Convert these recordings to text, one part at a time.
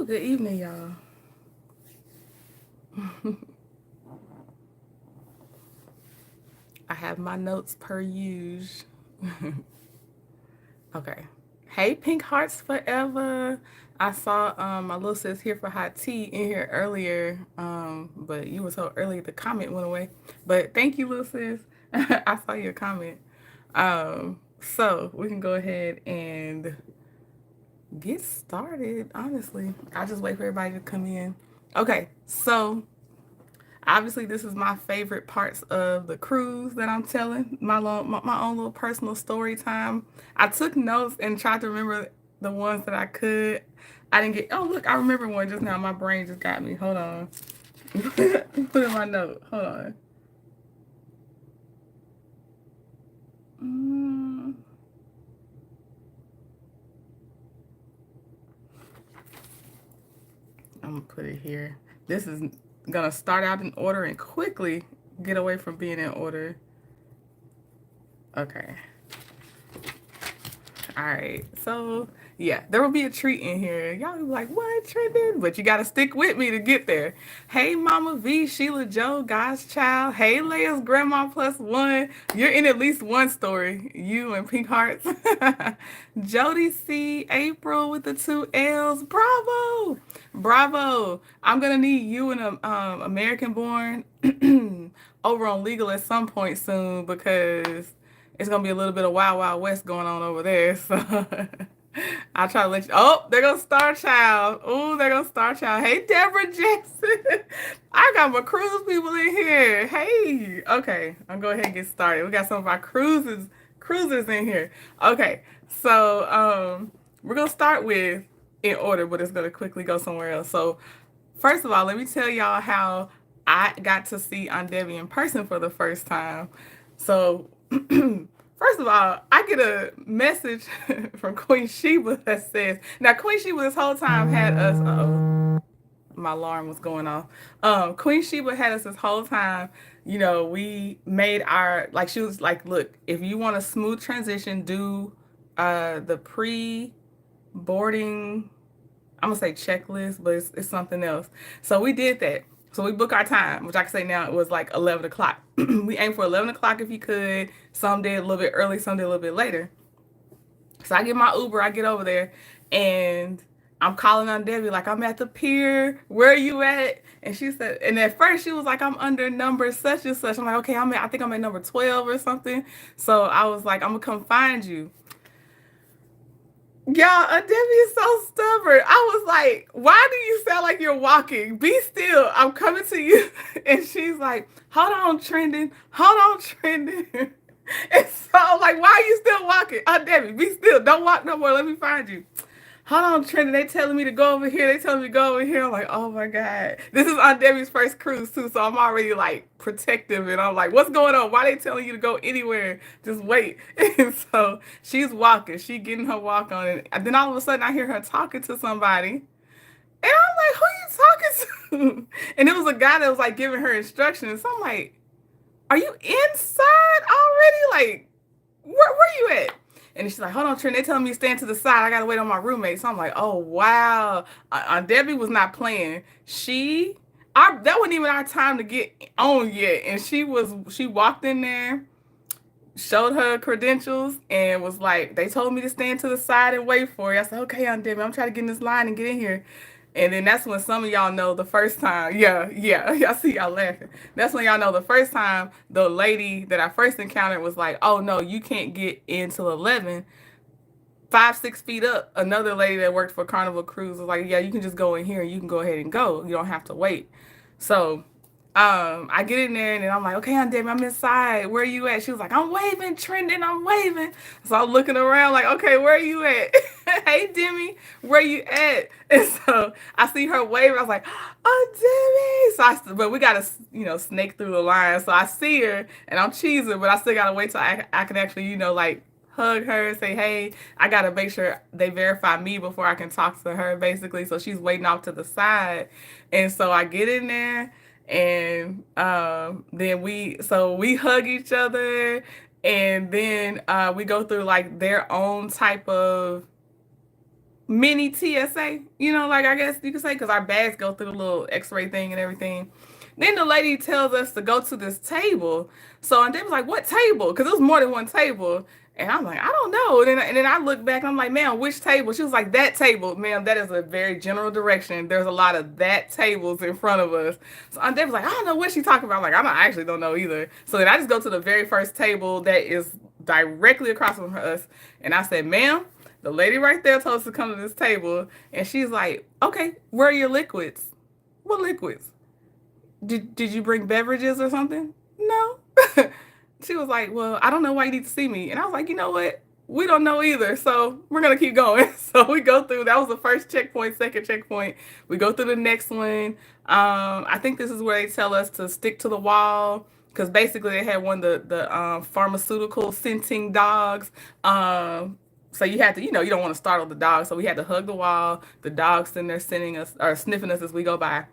Ooh, good evening, y'all. I have my notes per usual. Okay. Hey, Pink Hearts Forever. I saw my little sis here for hot tea in here earlier, but you were so early the comment went away. But thank you, little sis. I saw your comment. So we can go ahead and get started. Honestly, I'll just wait for everybody to come in. Okay, so obviously this is my favorite parts of the cruise that I'm telling my own little personal story time. I took notes and tried to remember the ones that I could. I didn't get. Oh, look, I remember one just now. My brain just got me. Hold on. Put in my note. Hold on. Mm, I'm gonna put it here. This is gonna start out in order and quickly get away from being in order. Okay. All right. So, yeah, there will be a treat in here. Y'all be like, what, trending? But you got to stick with me to get there. Hey, Mama V, Sheila Joe, God's Child. Hey, Leia's Grandma Plus One. You're in at least one story. You and Pink Hearts. Jody C, April with the two L's. Bravo. Bravo. I'm going to need you and American Born over on Legal at some point soon because it's gonna be a little bit of Wild Wild West going on over there. So I'll try to let you. Oh, there goes Star Child. Oh, there goes Star Child. Hey, Deborah Jackson. I got my cruise people in here. Hey, okay, I'm going to go ahead and get started. We got some of our cruisers in here. Okay, so we're gonna start with in order, but it's gonna quickly go somewhere else. So first of all, let me tell y'all how I got to see Aunt Debbie in person for the first time. So, first of all, I get a message from Queen Sheba that says, now Queen Sheba this whole time had us, my alarm was going off. Queen Sheba had us this whole time. You know, we made our, like, she was like, look, if you want a smooth transition, do the pre boarding, I'm gonna say checklist, but it's something else. So we did that. So we booked our time, which I can say now it was like 11 o'clock. We aimed for 11 o'clock if you could. Some did a little bit early, some did a little bit later. So I get my Uber, I get over there, and I'm calling on Debbie, like, I'm at the pier. Where are you at? And she said, and at first she was like, I'm under number such and such. I'm like, okay, I think I'm at number 12 or something. So I was like, I'm gonna come find you. Y'all, Debbie is so stubborn. I was like, why do you sound like you're walking? Be still. I'm coming to you. And she's like, hold on, trending. Hold on, trending. And so I'm like, why are you still walking? Debbie, be still. Don't walk no more. Let me find you. Hold on, Trending. They telling me to go over here. They telling me to go over here. I'm like, oh my God. This is Aunt Debbie's first cruise too, so I'm already like protective and I'm like, what's going on? Why they telling you to go anywhere? Just wait. And so she's walking. She getting her walk on. And then all of a sudden I hear her talking to somebody. And I'm like, who are you talking to? And it was a guy that was like giving her instructions. So I'm like, are you inside already? Like, where you at? And she's like, hold on, Trent. They telling me to stand to the side. I gotta wait on my roommate. So I'm like, oh wow. Debbie was not playing. That wasn't even our time to get on yet. And she walked in there, showed her credentials, and was like, they told me to stand to the side and wait for you. I said, okay, Aunt Debbie, I'm trying to get in this line and get in here. And then that's when some of y'all know the first time. Yeah. I see y'all laughing. That's when y'all know the first time the lady that I first encountered was like, oh no, you can't get in till 11. 5, 6 feet up, another lady that worked for Carnival Cruise was like, yeah, you can just go in here and you can go ahead and go. You don't have to wait. So I get in there and then I'm like, okay, Aunt Debbie, I'm inside. Where are you at? She was like, I'm waving, trending, I'm waving. So I'm looking around like, okay, where are you at? Hey, Demi, where you at? And so I see her waving. I was like, oh, Demi. But we got to, snake through the line. So I see her and I'm cheesing, but I still got to wait till I can actually, like, hug her, say, hey, I got to make sure they verify me before I can talk to her, basically. So she's waiting off to the side. And so I get in there and then we hug each other and then we go through like their own type of mini TSA, like I guess you could say, because our bags go through the little X-ray thing and everything. Then the lady tells us to go to this table. So and they was like, "What table?" Because it was more than one table. And I'm like, "I don't know." And then I look back and I'm like, "Ma'am, which table?" She was like, "That table, ma'am. That is a very general direction. There's a lot of that tables in front of us." So Aunt Deb was like, "I don't know what she's talking about." I'm like, I actually don't know either. So then I just go to the very first table that is directly across from us. And I said, "Ma'am, the lady right there told us to come to this table." And she's like, "Okay, where are your liquids?" "What liquids?" Did you bring beverages or something?" "No." She was like, "Well, I don't know why you need to see me." And I was like, "You know what? We don't know either. So we're going to keep going." So we go through, that was the first checkpoint, second checkpoint. We go through the next one. I think this is where they tell us to stick to the wall. Because basically they had one of the pharmaceutical scenting dogs. So you had to, you don't want to startle the dog. So we had to hug the wall. The dog's sitting there scenting us or sniffing us as we go by.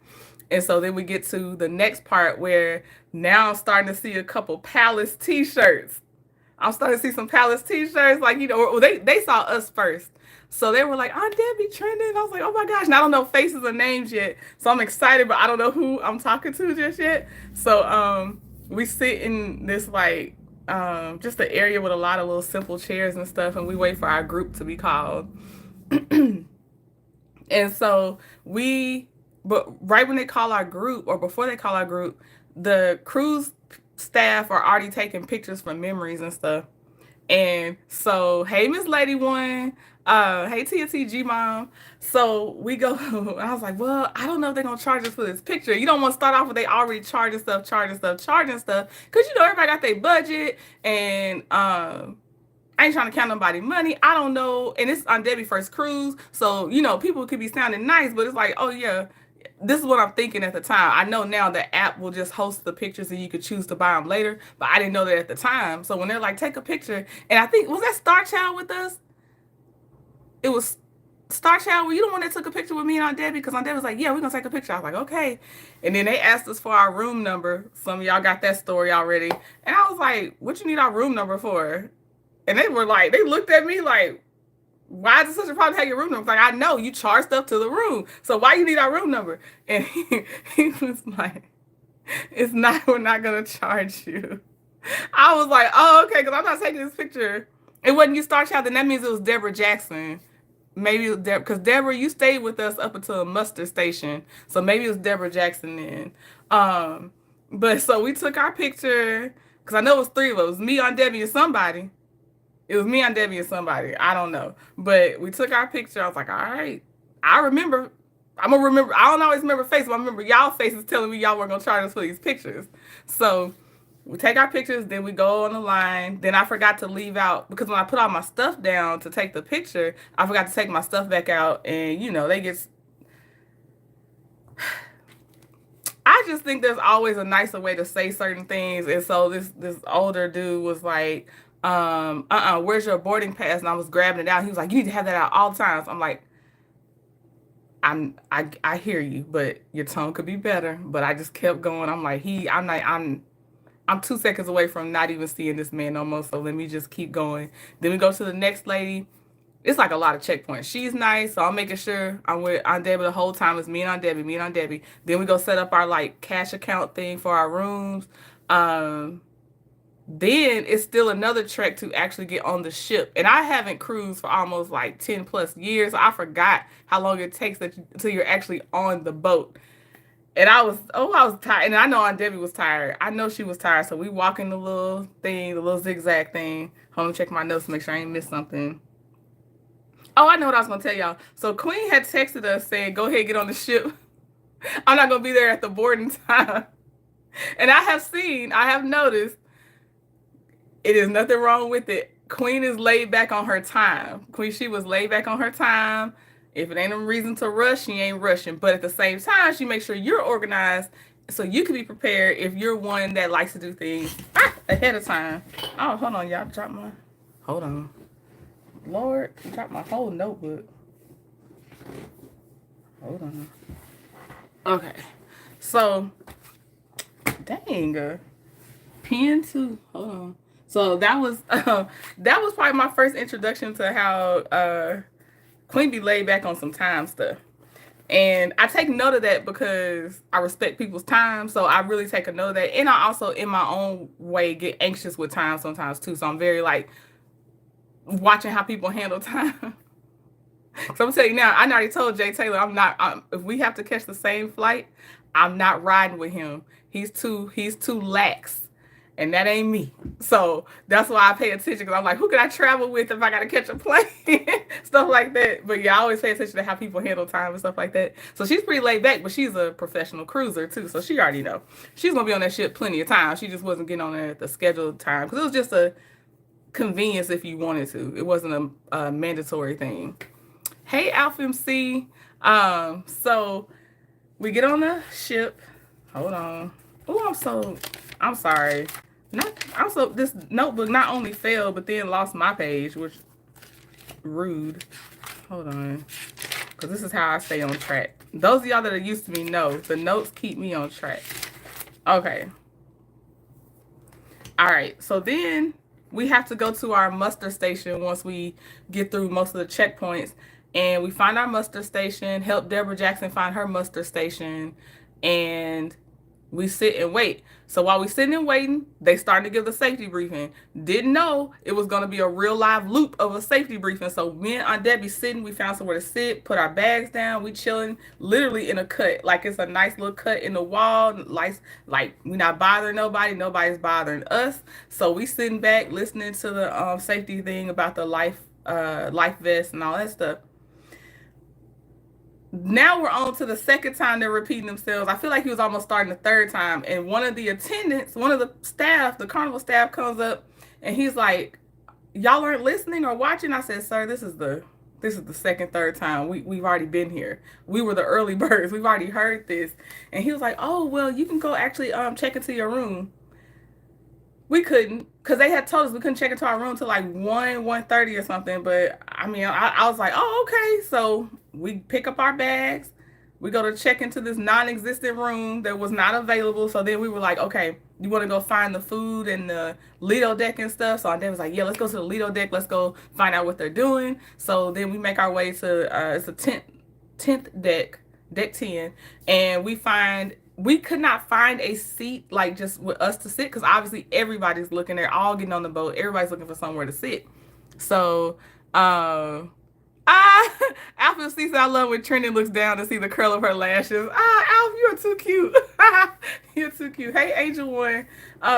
And so then we get to the next part where now I'm starting to see a couple Palace t-shirts. I'm starting to see some Palace t-shirts, like, well, they saw us first. So they were like, "Aunt Debbie trending." I was like, "Oh my gosh." And I don't know faces or names yet. So I'm excited, but I don't know who I'm talking to just yet. So we sit in this like just an area with a lot of little simple chairs and stuff, and we wait for our group to be called. And so but right when they call our group, or before they call our group, the cruise staff are already taking pictures from memories and stuff. And so, hey, Miss Lady One, hey, TNTG Mom. So we go, I was like, "Well, I don't know if they're going to charge us for this picture." You don't want to start off with they already charging stuff. Because, everybody got their budget. And I ain't trying to count nobody money. I don't know. And it's on Debbie first cruise. So, people could be sounding nice, but it's like, oh yeah, this is what I'm thinking at the time. I know now the app will just host the pictures and you could choose to buy them later, but I didn't know that at the time. So when they're like, "Take a picture," and I think, was that Star Child with us? It was Star Child. Were you the one that took a picture with me and Aunt Debbie? Because Aunt Debbie was like, "Yeah, we're going to take a picture." I was like, "Okay." And then they asked us for our room number. Some of y'all got that story already. And I was like, "What you need our room number for?" And they were like, they looked at me like, "Why is it such a problem to have your room number?" Like, "I know you charge stuff to the room, so why you need our room number?" And he was like, "It's not, we're not gonna charge you." I was like, "Oh, okay," because I'm not taking this picture. It wasn't you, Star Child, then that means it was Deborah Jackson. Maybe it was Deborah, because Deborah, you stayed with us up until a muster station, so maybe it was Deborah Jackson then. But so we took our picture, because I know it was three of us, me, Aunt Debbie, and somebody. It was me, Aunt Debbie, and somebody. I don't know. But we took our picture. I was like, "All right." I remember. I'm going to remember. I don't always remember faces, but I remember y'all faces telling me y'all weren't going to charge us for these pictures. So we take our pictures. Then we go on the line. Then I forgot to leave out, because when I put all my stuff down to take the picture, I forgot to take my stuff back out. And, they get... I just think there's always a nicer way to say certain things. And so this older dude was like, "Where's your boarding pass?" And I was grabbing it out. He was like, "You need to have that out all the time." So I'm like, I hear you, but your tone could be better. But I just kept going. I'm like, I'm 2 seconds away from not even seeing this man no more. So let me just keep going. Then we go to the next lady. It's like a lot of checkpoints. She's nice, so I'm making sure I'm with Aunt Debbie the whole time. It's me and Aunt Debbie, me and Aunt Debbie. Then we go set up our like cash account thing for our rooms. Then it's still another trek to actually get on the ship. And I haven't cruised for almost like 10 plus years. I forgot how long it takes until you're actually on the boat. And I was tired. And I know Aunt Debbie was tired. I know she was tired. So we walk in the little thing, the little zigzag thing. Hold on, check my notes to make sure I ain't missed something. Oh, I know what I was going to tell y'all. So Queen had texted us saying, "Go ahead, get on the ship. I'm not going to be there at the boarding time." And I have noticed, it is nothing wrong with it. Queen is laid back on her time. She was laid back on her time. If it ain't a reason to rush, she ain't rushing. But at the same time, she makes sure you're organized so you can be prepared if you're one that likes to do things ahead of time. Oh, hold on, y'all. Hold on. Lord, I dropped my whole notebook. Hold on. Okay. So, dang. Pen too. Hold on. So that was probably my first introduction to how Queen be laid back on some time stuff. And I take note of that because I respect people's time. So I really take a note of that. And I also, in my own way, get anxious with time sometimes too. So I'm very like watching how people handle time. So I'm telling you now, I already told Jay Taylor if we have to catch the same flight, I'm not riding with him. He's too lax. And that ain't me. So that's why I pay attention, because I'm like, who can I travel with if I got to catch a plane? Stuff like that. But yeah, I always pay attention to how people handle time and stuff like that. So she's pretty laid back, but she's a professional cruiser too. So she already know. She's going to be on that ship plenty of times. She just wasn't getting on there at the scheduled time, because it was just a convenience if you wanted to. It wasn't a mandatory thing. Hey, Alpha MC. So we get on the ship. Hold on. Oh, I'm sorry. This notebook not only failed, but then lost my page, which rude. Hold on. Because this is how I stay on track. Those of y'all that are used to me know the notes keep me on track. Okay. All right. So then we have to go to our muster station once we get through most of the checkpoints. And we find our muster station, help Deborah Jackson find her muster station, and we sit and wait. So while we sitting and waiting, they started to give the safety briefing. Didn't know it was going to be a real live loop of a safety briefing. So me and Aunt Debbie sitting, we found somewhere to sit, put our bags down, we chilling, literally in a cut. Like it's a nice little cut in the wall. Like we not bothering nobody, nobody's bothering us. So we sitting back, listening to the safety thing about the life vest and all that stuff. Now we're on to the second time they're repeating themselves. I feel like he was almost starting the third time. And one of the attendants, one of the staff, the carnival staff comes up and he's like, y'all aren't listening or watching? I said, sir, this is the second, third time. We've already been here. We were the early birds. We've already heard this. And he was like, oh, well, you can go actually check into your room. We couldn't, because they had told us we couldn't check into our room till like 1:30 or something. But I mean, I was like, oh, okay. So we pick up our bags. We go to check into this non-existent room that was not available. So then we were like, okay, you want to go find the food and the Lido deck and stuff? So our dad was like, yeah, let's go to the Lido deck. Let's go find out what they're doing. So then we make our way to, it's a 10th deck 10. And we could not find a seat like just with us to sit, because obviously everybody's looking. They're all getting on the boat. Everybody's looking for somewhere to sit. So Alpha sees I love when Trinity looks down to see the curl of her lashes. Alpha, you're too cute. You're too cute. Hey, Angel One.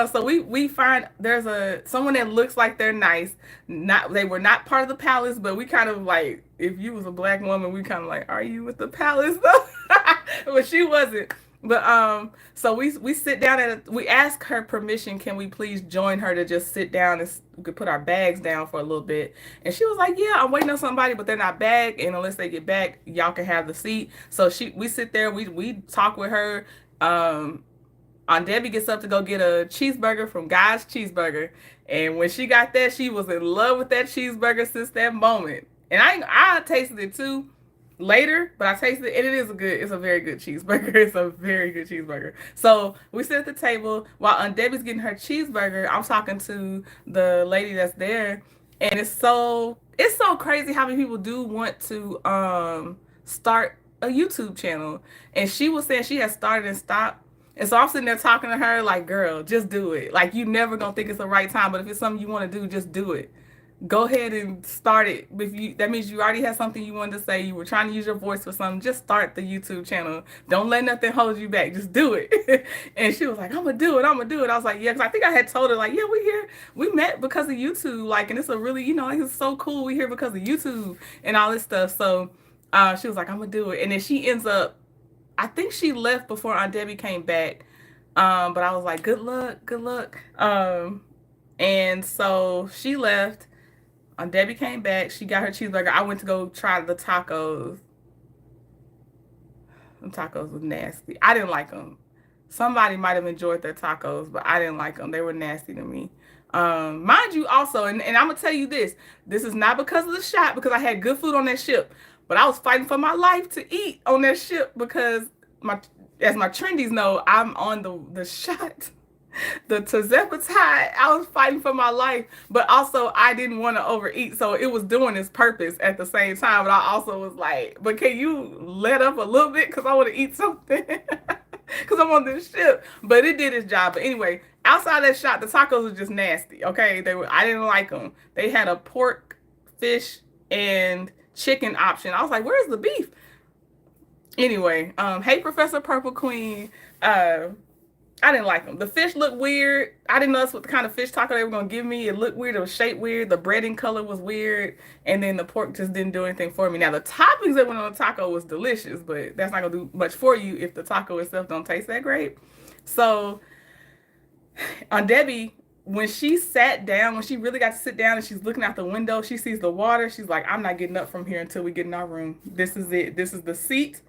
So we find there's someone that looks like they're nice. They were not part of the palace, but we kind of like, if you was a black woman, we kind of like, are you with the palace though? But she wasn't. But so we sit down we ask her permission, can we please join her to just sit down and we could put our bags down for a little bit. And she was like, yeah, I'm waiting on somebody, but they're not back, and unless they get back, y'all can have the seat. So we sit there, we talk with her. Aunt Debbie gets up to go get a cheeseburger from Guy's Cheeseburger, and when she got that, she was in love with that cheeseburger since that moment. And I tasted it too later, but I tasted it, and it's a very good cheeseburger. It's a very good cheeseburger. So we sit at the table while Aunt Debbie's getting her cheeseburger. I'm talking to the lady that's there, and it's so crazy how many people do want to start a YouTube channel. And she was saying she has started and stopped. And so I'm sitting there talking to her like, girl, just do it. Like, you never gonna think it's the right time, but if it's something you want to do, just do it. Go ahead and start it. That means you already had something you wanted to say. You were trying to use your voice for something. Just start the YouTube channel. Don't let nothing hold you back. Just do it. And she was like, I'm gonna do it. I was like, yeah, because I think I had told her like, yeah, we met because of YouTube. Like, and it's a really, like, it's so cool. We here because of YouTube and all this stuff. So she was like, I'm gonna do it. And then she ends up, I think she left before Aunt Debbie came back. But I was like, good luck. And so she left. Aunt Debbie came back. She got her cheeseburger. I went to go try the tacos. Them tacos were nasty. I didn't like them. Somebody might have enjoyed their tacos, but I didn't like them. They were nasty to me. Mind you also, and I'm going to tell you this. This is not because of the shot, because I had good food on that ship. But I was fighting for my life to eat on that ship because, as my trendies know, I'm on the shot. the tirzepatide, I was fighting for my life, but also I didn't want to overeat, so it was doing its purpose at the same time. But I also was like, but can you let up a little bit because I want to eat something because I'm on this ship. But it did its job. But anyway, outside that shot, the tacos were just nasty. Okay, I didn't like them. They had a pork, fish, and chicken option. I was like, where's the beef? Anyway, hey Professor Purple Queen. I didn't like them. The fish looked weird. I didn't know that's what the kind of fish taco they were gonna give me. It looked weird. It was shaped weird. The breading color was weird, and then the pork just didn't do anything for me. Now the toppings that went on the taco was delicious, but that's not gonna do much for you if the taco itself don't taste that great. So on Debbie, when she sat down, when she really got to sit down and she's looking out the window, she sees the water. She's like, I'm not getting up from here until we get in our room. This is it. This is the seat.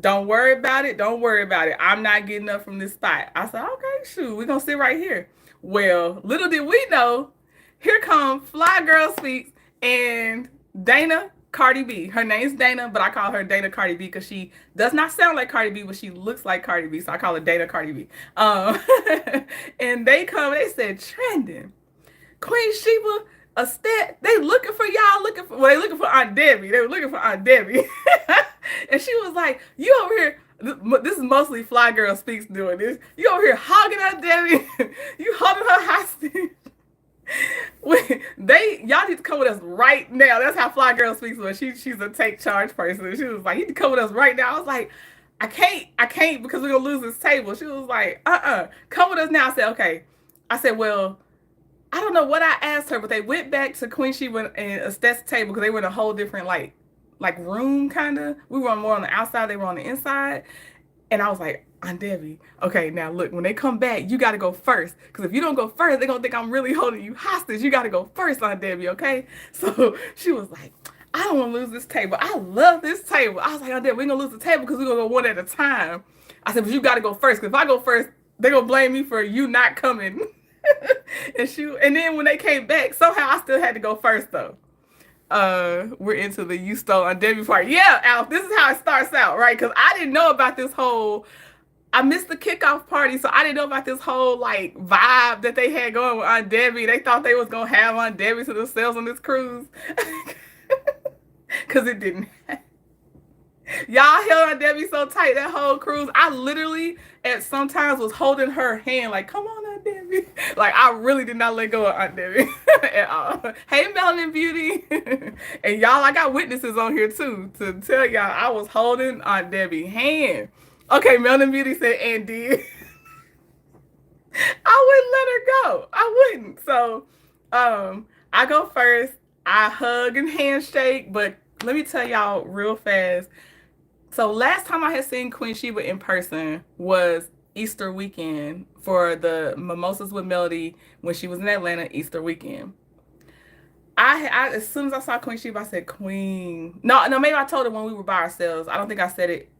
Don't worry about it. Don't worry about it. I'm not getting up from this spot. I said, okay, shoot, we're going to sit right here. Well, little did we know, here come Fly Girl Speaks and Dana Cardi B. Her name's Dana, but I call her Dana Cardi B because she does not sound like Cardi B, but she looks like Cardi B. So I call her Dana Cardi B. And they come, they said, trending. Queen Sheba, a stat, they looking for y'all, well, they looking for Aunt Debbie. They were looking for Aunt Debbie. And she was like, you over here, this is mostly Fly Girl Speaks doing this. You over here hogging Aunt Debbie. You holding her hostage. Y'all need to come with us right now. That's how Fly Girl Speaks was. She's a take charge person. She was like, you need to come with us right now. I was like, I can't because we're gonna lose this table. She was like, come with us now. I said, okay. I said, well, I don't know what I asked her, but they went back to Queen Sheba and Estet's table because they were in a whole different like room kind of. We were more on the outside, they were on the inside. And I was like, Aunt Debbie, okay, now look, when they come back, you got to go first. Because if you don't go first, they're going to think I'm really holding you hostage. You got to go first, Aunt Debbie, okay? So she was like, I don't want to lose this table. I love this table. I was like, Aunt Debbie, we're going to lose the table because we're going to go one at a time. I said, but you got to go first. Because if I go first, they're going to blame me for you not coming. And then when they came back, somehow I still had to go first, though. We're into the you stole Aunt Debbie part. Yeah, Alf, this is how it starts out, right? Because I didn't know about this whole, I missed the kickoff party, so I didn't know about this whole like vibe that they had going with Aunt Debbie. They thought they was gonna have Aunt Debbie to themselves on this cruise. Because it didn't happen. Y'all held Aunt Debbie so tight that whole cruise. I literally at sometimes was holding her hand like, come on, Aunt Debbie. Like I really did not let go of Aunt Debbie at all. Hey, Melanin Beauty. And y'all, I got witnesses on here too to tell y'all I was holding Aunt Debbie's hand. Okay, Melanin Beauty said and did. I wouldn't let her go. I wouldn't. So I go first. I hug and handshake, but let me tell y'all real fast. So last time I had seen Queen Sheba in person was Easter weekend for the Mimosas with Melody when she was in Atlanta Easter weekend. I as soon as I saw Queen Sheba, I said, Queen. No, maybe I told her when we were by ourselves. I don't think I said it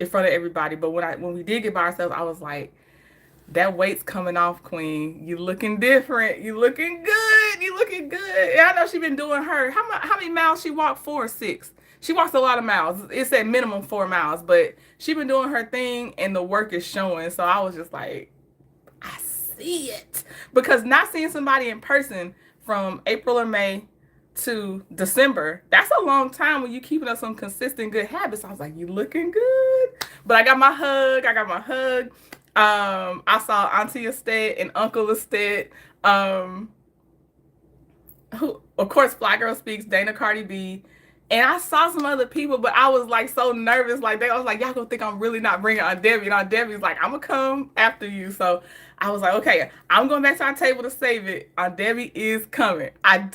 in front of everybody, but when we did get by ourselves, I was like, that weight's coming off, Queen. You looking different. You looking good. You looking good. And I know she been doing her. How many miles she walked? 4 or 6. She walks a lot of miles. It said minimum 4 miles, but she been doing her thing and the work is showing. So I was just like, I see it. Because not seeing somebody in person from April or May to December, that's a long time when you keeping up some consistent good habits. I was like, you looking good. But I got my hug. I saw Auntie Estet and Uncle Estet. Who, of course, Fly Girl Speaks, Dana Cardi B. And I saw some other people, but I was like so nervous. Like I was like, y'all gonna think I'm really not bringing Aunt Debbie. And Aunt Debbie's like, I'm gonna come after you. So I was like, okay, I'm going back to our table to save it. Aunt Debbie is coming. I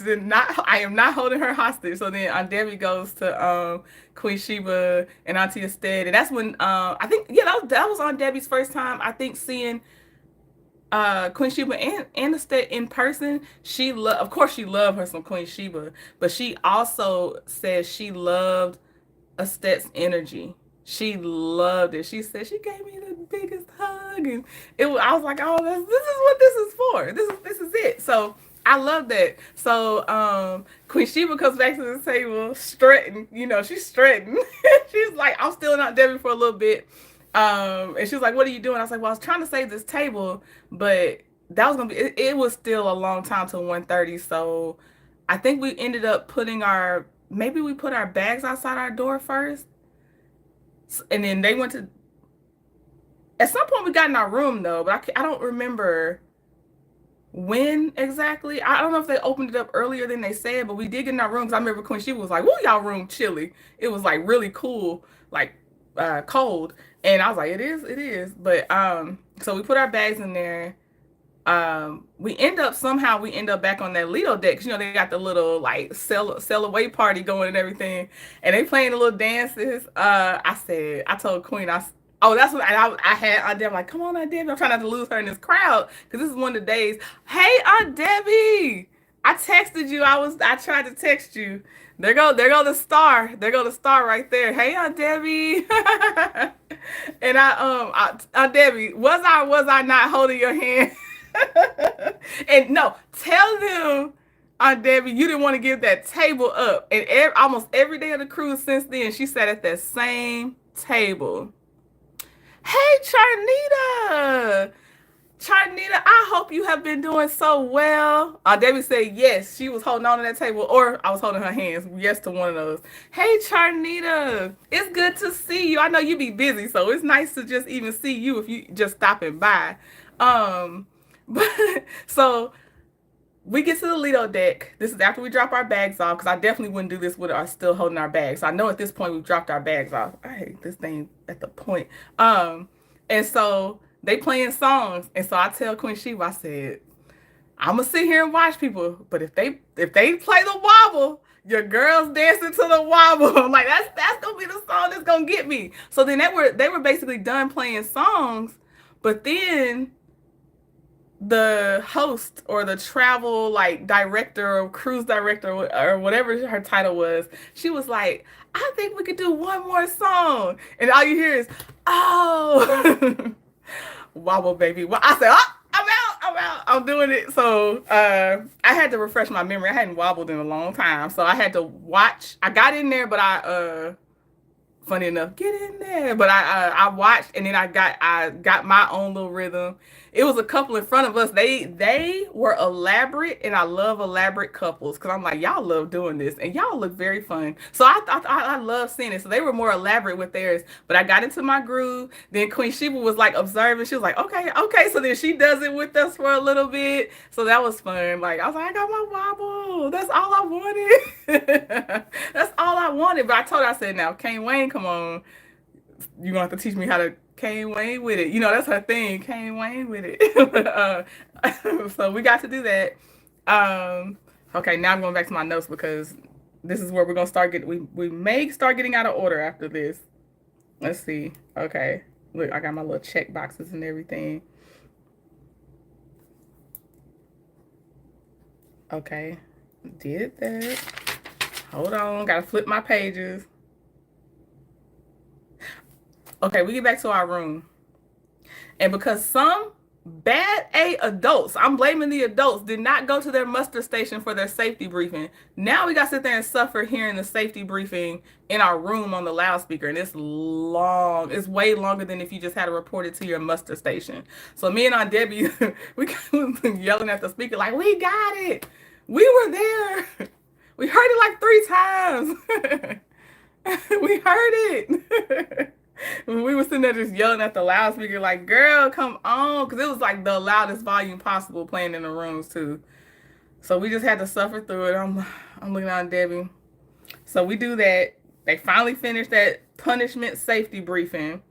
am not holding her hostage. So then Aunt Debbie goes to Queen Sheba and Auntie Estet. And that's when I think, yeah, that was Aunt Debbie's first time, I think, seeing Queen Sheba and Estet in person. Of course she loved her some Queen Sheba, but she also said she loved Estet's energy. She loved it. She said she gave me the biggest hug, and I was like, oh, this is what this is for. This is it. So I love that. So Queen Sheba comes back to the table strutting. You know, she's strutting. She's like, I'm still not Debbie for a little bit. And she was like, "What are you doing?" I was like, "Well, I was trying to save this table, but that was gonna be. It was still a long time till 1:30. So I think we ended up putting our maybe we put our bags outside our door first, and then they went to. At some point, we got in our room though, but I don't remember when exactly. I don't know if they opened it up earlier than they said, but we did get in our room because I remember Queen Sheba was like, "Woo, y'all room chilly." It was like really cool, like cold, and I was like, it is." But so we put our bags in there. We end up back on that Lido deck. 'Cause, you know, they got the little like sell away party going and everything, and they playing the little dances. I told Queen, oh, that's what I had Aunt Debbie. I'm like, come on, Aunt Debbie. I'm trying not to lose her in this crowd because this is one of the days. Hey, Aunt Debbie, I texted you. I tried to text you. There go the star. There go the star right there. Hey, Aunt Debbie. And Aunt Debbie, was I not holding your hand? And no, tell them, Aunt Debbie, you didn't want to give that table up. And almost every day of the cruise since then, she sat at that same table. Hey, Charnita. Charnita, I hope you have been doing so well. Debbie said yes. She was holding on to that table, or I was holding her hands. Yes to one of those. Hey, Charnita, it's good to see you. I know you be busy, so it's nice to just even see you if you just stopping by. But so we get to the Lido deck. This is after we drop our bags off, because I definitely wouldn't do this with us still holding our bags. So I know at this point we've dropped our bags off. I hate this thing at the point. And so they playing songs, and so I tell Queen Sheba, I said, I'm gonna sit here and watch people, but if they play the wobble, your girls dancing to the wobble. I'm like, that's gonna be the song that's gonna get me. So then they were basically done playing songs, but then the host or the travel like director or cruise director or whatever her title was, she was like, I think we could do one more song. And all you hear is, oh, wobble baby. Well, I said, oh, I'm out, I'm doing it. So I had to refresh my memory. I hadn't wobbled in a long time. So I had to watch. I got in there, but funny enough, get in there. But I watched, and then I got my own little rhythm. It was a couple in front of us. They were elaborate, and I love elaborate couples because I'm like, y'all love doing this, and y'all look very fun. So I love seeing it. So they were more elaborate with theirs, but I got into my groove. Then Queen Sheba was like observing. She was like, okay. So then she does it with us for a little bit. So that was fun. Like I was like, I got my wobble. That's all I wanted. That's all I wanted. But I told her, I said, now, Kane Wayne, come on, you're gonna have to teach me how to Kane Wayne with it. You know, that's her thing, Kane Wayne with it. So we got to do that. Okay, now I'm going back to my notes because this is where we're gonna start getting. We may start getting out of order after this. Let's see. Okay, look, I got my little check boxes and everything. Okay, did that. Hold on, gotta flip my pages. Okay, we get back to our room. And because some bad A adults, I'm blaming the adults, did not go to their muster station for their safety briefing. Now we got to sit there and suffer hearing the safety briefing in our room on the loudspeaker. And it's long. It's way longer than if you just had to report it to your muster station. So me and Aunt Debbie, we yelling at the speaker like, we got it. We were there. We heard it like 3 times. We heard it. We were sitting there just yelling at the loudspeaker like, girl, come on. Because it was like the loudest volume possible playing in the rooms too. So we just had to suffer through it. I'm looking at Debbie. So we do that. They finally finished that punishment safety briefing.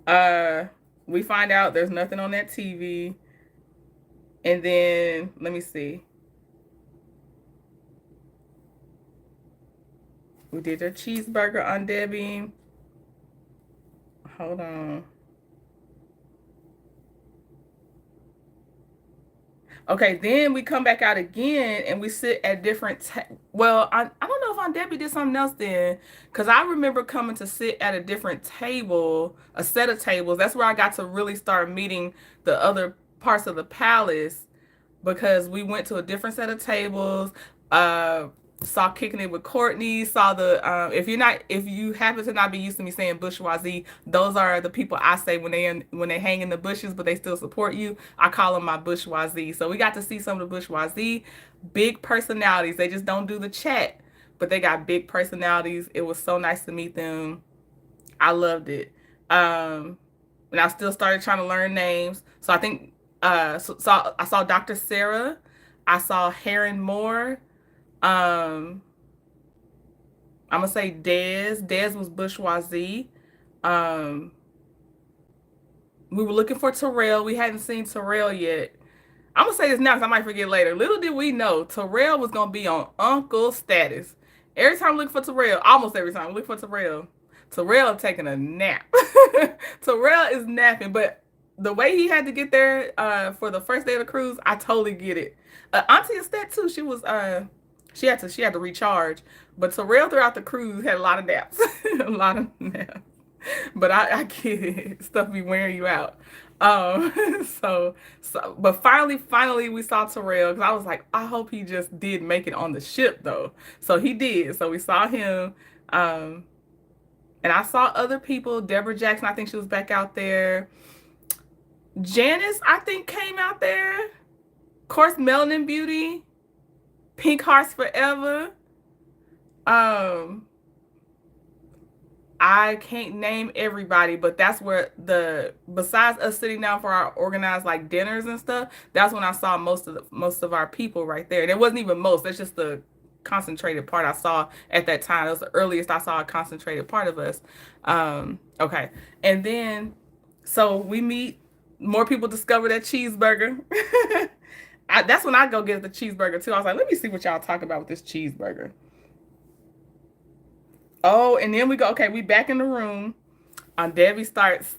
We find out there's nothing on that TV. And then, let me see. We did your cheeseburger on Debbie. Hold on. Okay, then we come back out again and we sit at different well, I don't know if Aunt Debbie did something else then, because I remember coming to sit at a different table, a set of tables. That's where I got to really start meeting the other parts of the palace, because we went to a different set of tables. Saw Kicking It with Courtney. Saw the if you happen to not be used to me saying bourgeoisie, those are the people I say when they hang in the bushes, but they still support you. I call them my bourgeoisie. So we got to see some of the bourgeoisie, big personalities. They just don't do the chat, but they got big personalities. It was so nice to meet them. I loved it. And I still started trying to learn names. So I think I saw Dr. Sarah. I saw Heron Moore. Um, I'm gonna say Dez. Dez was bourgeoisie. Um, we were looking for Terrell. We hadn't seen Terrell yet. I'm gonna say this now because I might forget later. Little did we know Terrell was gonna be on Uncle status. Every time we look for Terrell, almost every time we look for Terrell, Terrell taking a nap. Terrell is napping, but the way he had to get there for the first day of the cruise, I totally get it. Auntie Estet too. She had to recharge, but Terrell throughout the cruise had a lot of naps, a lot of naps. But I get it. Stuff be wearing you out. But finally, we saw Terrell because I was like, I hope he just did make it on the ship though. So he did. So we saw him. Um, and I saw other people. Deborah Jackson, I think she was back out there. Janice, I think, came out there. Of course, Melanin Beauty, Pink Hearts Forever. Um, I can't name everybody, but that's where besides us sitting down for our organized like dinners and stuff, that's when I saw most of our people right there. And it wasn't even most, that's just the concentrated part I saw at that time. It was the earliest I saw a concentrated part of us. Okay. And then so we meet, more people discover that cheeseburger. That's when I go get the cheeseburger too. I was like, let me see what y'all talk about with this cheeseburger. Oh, and then we go, okay, we back in the room. Aunt Debbie starts,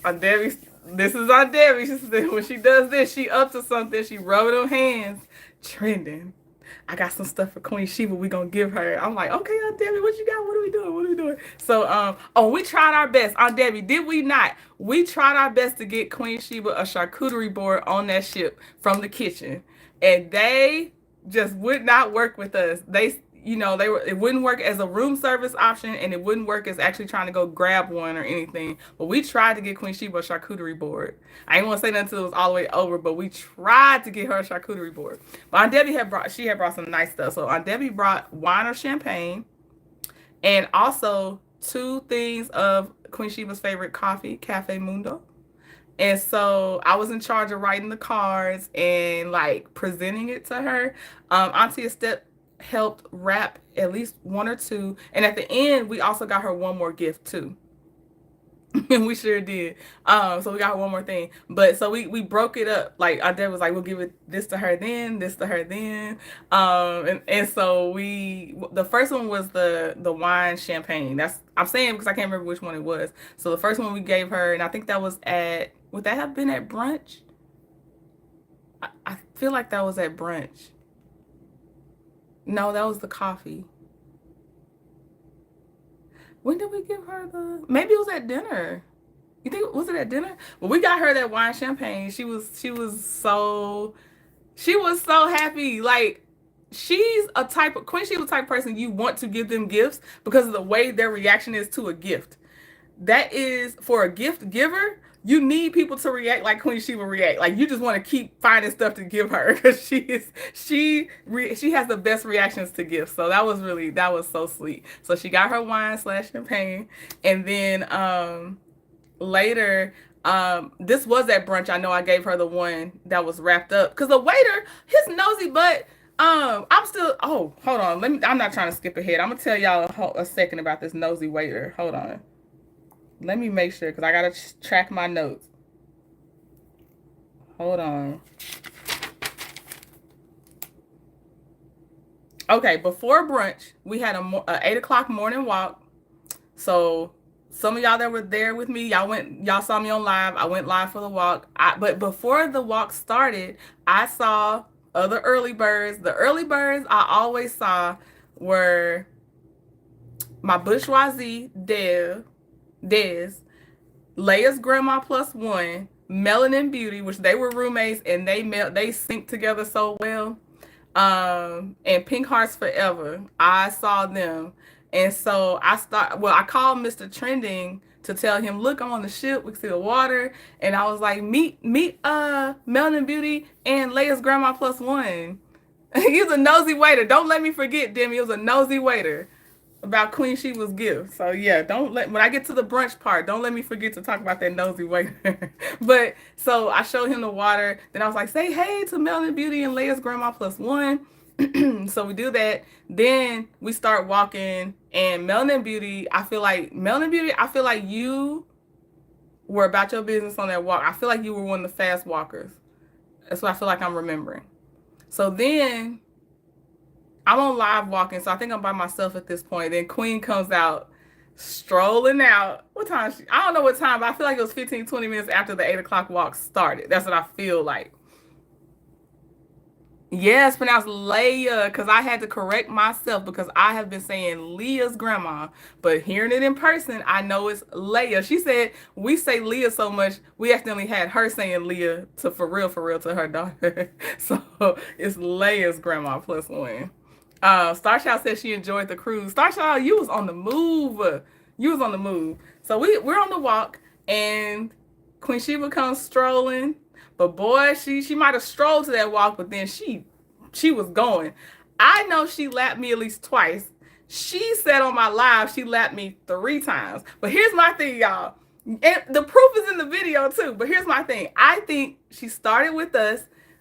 Aunt Debbie, this is Aunt Debbie. She said, when she does this, she up to something. She rubbing her hands, trending. I got some stuff for Queen Sheba we gonna give her. I'm like, okay, Aunt Debbie, what you got? What are we doing? What are we doing? So, we tried our best. Aunt Debbie, did we not? We tried our best to get Queen Sheba a charcuterie board on that ship from the kitchen. And they just would not work with us. It wouldn't work as a room service option, and it wouldn't work as actually trying to go grab one or anything. But we tried to get Queen Sheba a charcuterie board. I didn't want to say that until it was all the way over, but we tried to get her a charcuterie board. But Aunt Debbie had brought some nice stuff. So Aunt Debbie brought wine or champagne, and also 2 things of Queen Sheba's favorite coffee, Cafe Mundo. And so I was in charge of writing the cards and like presenting it to her. Auntie Estep helped wrap at least 1 or 2. And at the end, we also got her one more gift too. And we sure did. So we got her one more thing. But so we broke it up. Like our dad was like, we'll give it this to her then, this to her then. And so the first one was the wine champagne. I'm saying because I can't remember which one it was. So the first one we gave her, and I think that was would that have been at brunch? I feel like that was at brunch. No, that was the coffee. When did we give her maybe it was at dinner. You think, was it at dinner? Well, we got her that wine champagne. She was so happy. Like, she's a Queen She's the type of person you want to give them gifts because of the way their reaction is to a gift. That is, for a gift giver, you need people to react like Queen Sheba react. Like, you just want to keep finding stuff to give her because she has the best reactions to gifts. So that was so sweet. So she got her wine / champagne, and then later, this was at brunch. I know I gave her the one that was wrapped up because the waiter, his nosy butt. I'm still. Oh, hold on. I'm not trying to skip ahead. I'm gonna tell y'all a second about this nosy waiter. Hold on. Let me make sure because I gotta track my notes. Hold on. Okay, before brunch, we had a 8 o'clock morning walk. So some of y'all that were there with me, y'all saw me on live. I went live for the walk. But before the walk started, I saw other early birds. The early birds I always saw were my bourgeoisie, Dez, Leia's grandma +1, Melanin Beauty, which they were roommates and they sync together so well. And Pink Hearts Forever. I saw them. And so I called Mr. Trending to tell him, look, I'm on the ship, we can see the water. And I was like, meet Melanin Beauty and Leia's grandma plus one. He was a nosy waiter. Don't let me forget, Demi. He was a nosy waiter about Queen Sheba's gift. So yeah, don't let when I get to the brunch part, don't let me forget to talk about that nosy waiter. But so I showed him the water. Then I was like, say hey to Melanin Beauty and Leia's grandma plus one. So we do that. Then we start walking, and Melanin Beauty, I feel like you were about your business on that walk. I feel like you were one of the fast walkers. That's what I feel like I'm remembering. So then I'm on live walking, so I think I'm by myself at this point. Then Queen comes out, strolling out. What time? I don't know what time, but I feel like it was 15, 20 minutes after the 8 o'clock walk started. That's what I feel like. Yes, pronounced Leia, because I had to correct myself because I have been saying Leah's grandma, but hearing it in person, I know it's Leia. She said we say Leah so much, we accidentally had her saying Leah to for real to her daughter. So it's Leia's grandma plus one. Starchild said she enjoyed the cruise. Starchild, you was on the move. You was on the move. So we're on the walk, and Queen Sheba comes strolling. But boy, she might have strolled to that walk, but then she was going. I know she lapped me at least twice. She said on my live she lapped me 3 times. But here's my thing, y'all. And the proof is in the video too. But here's my thing. I think she started with us,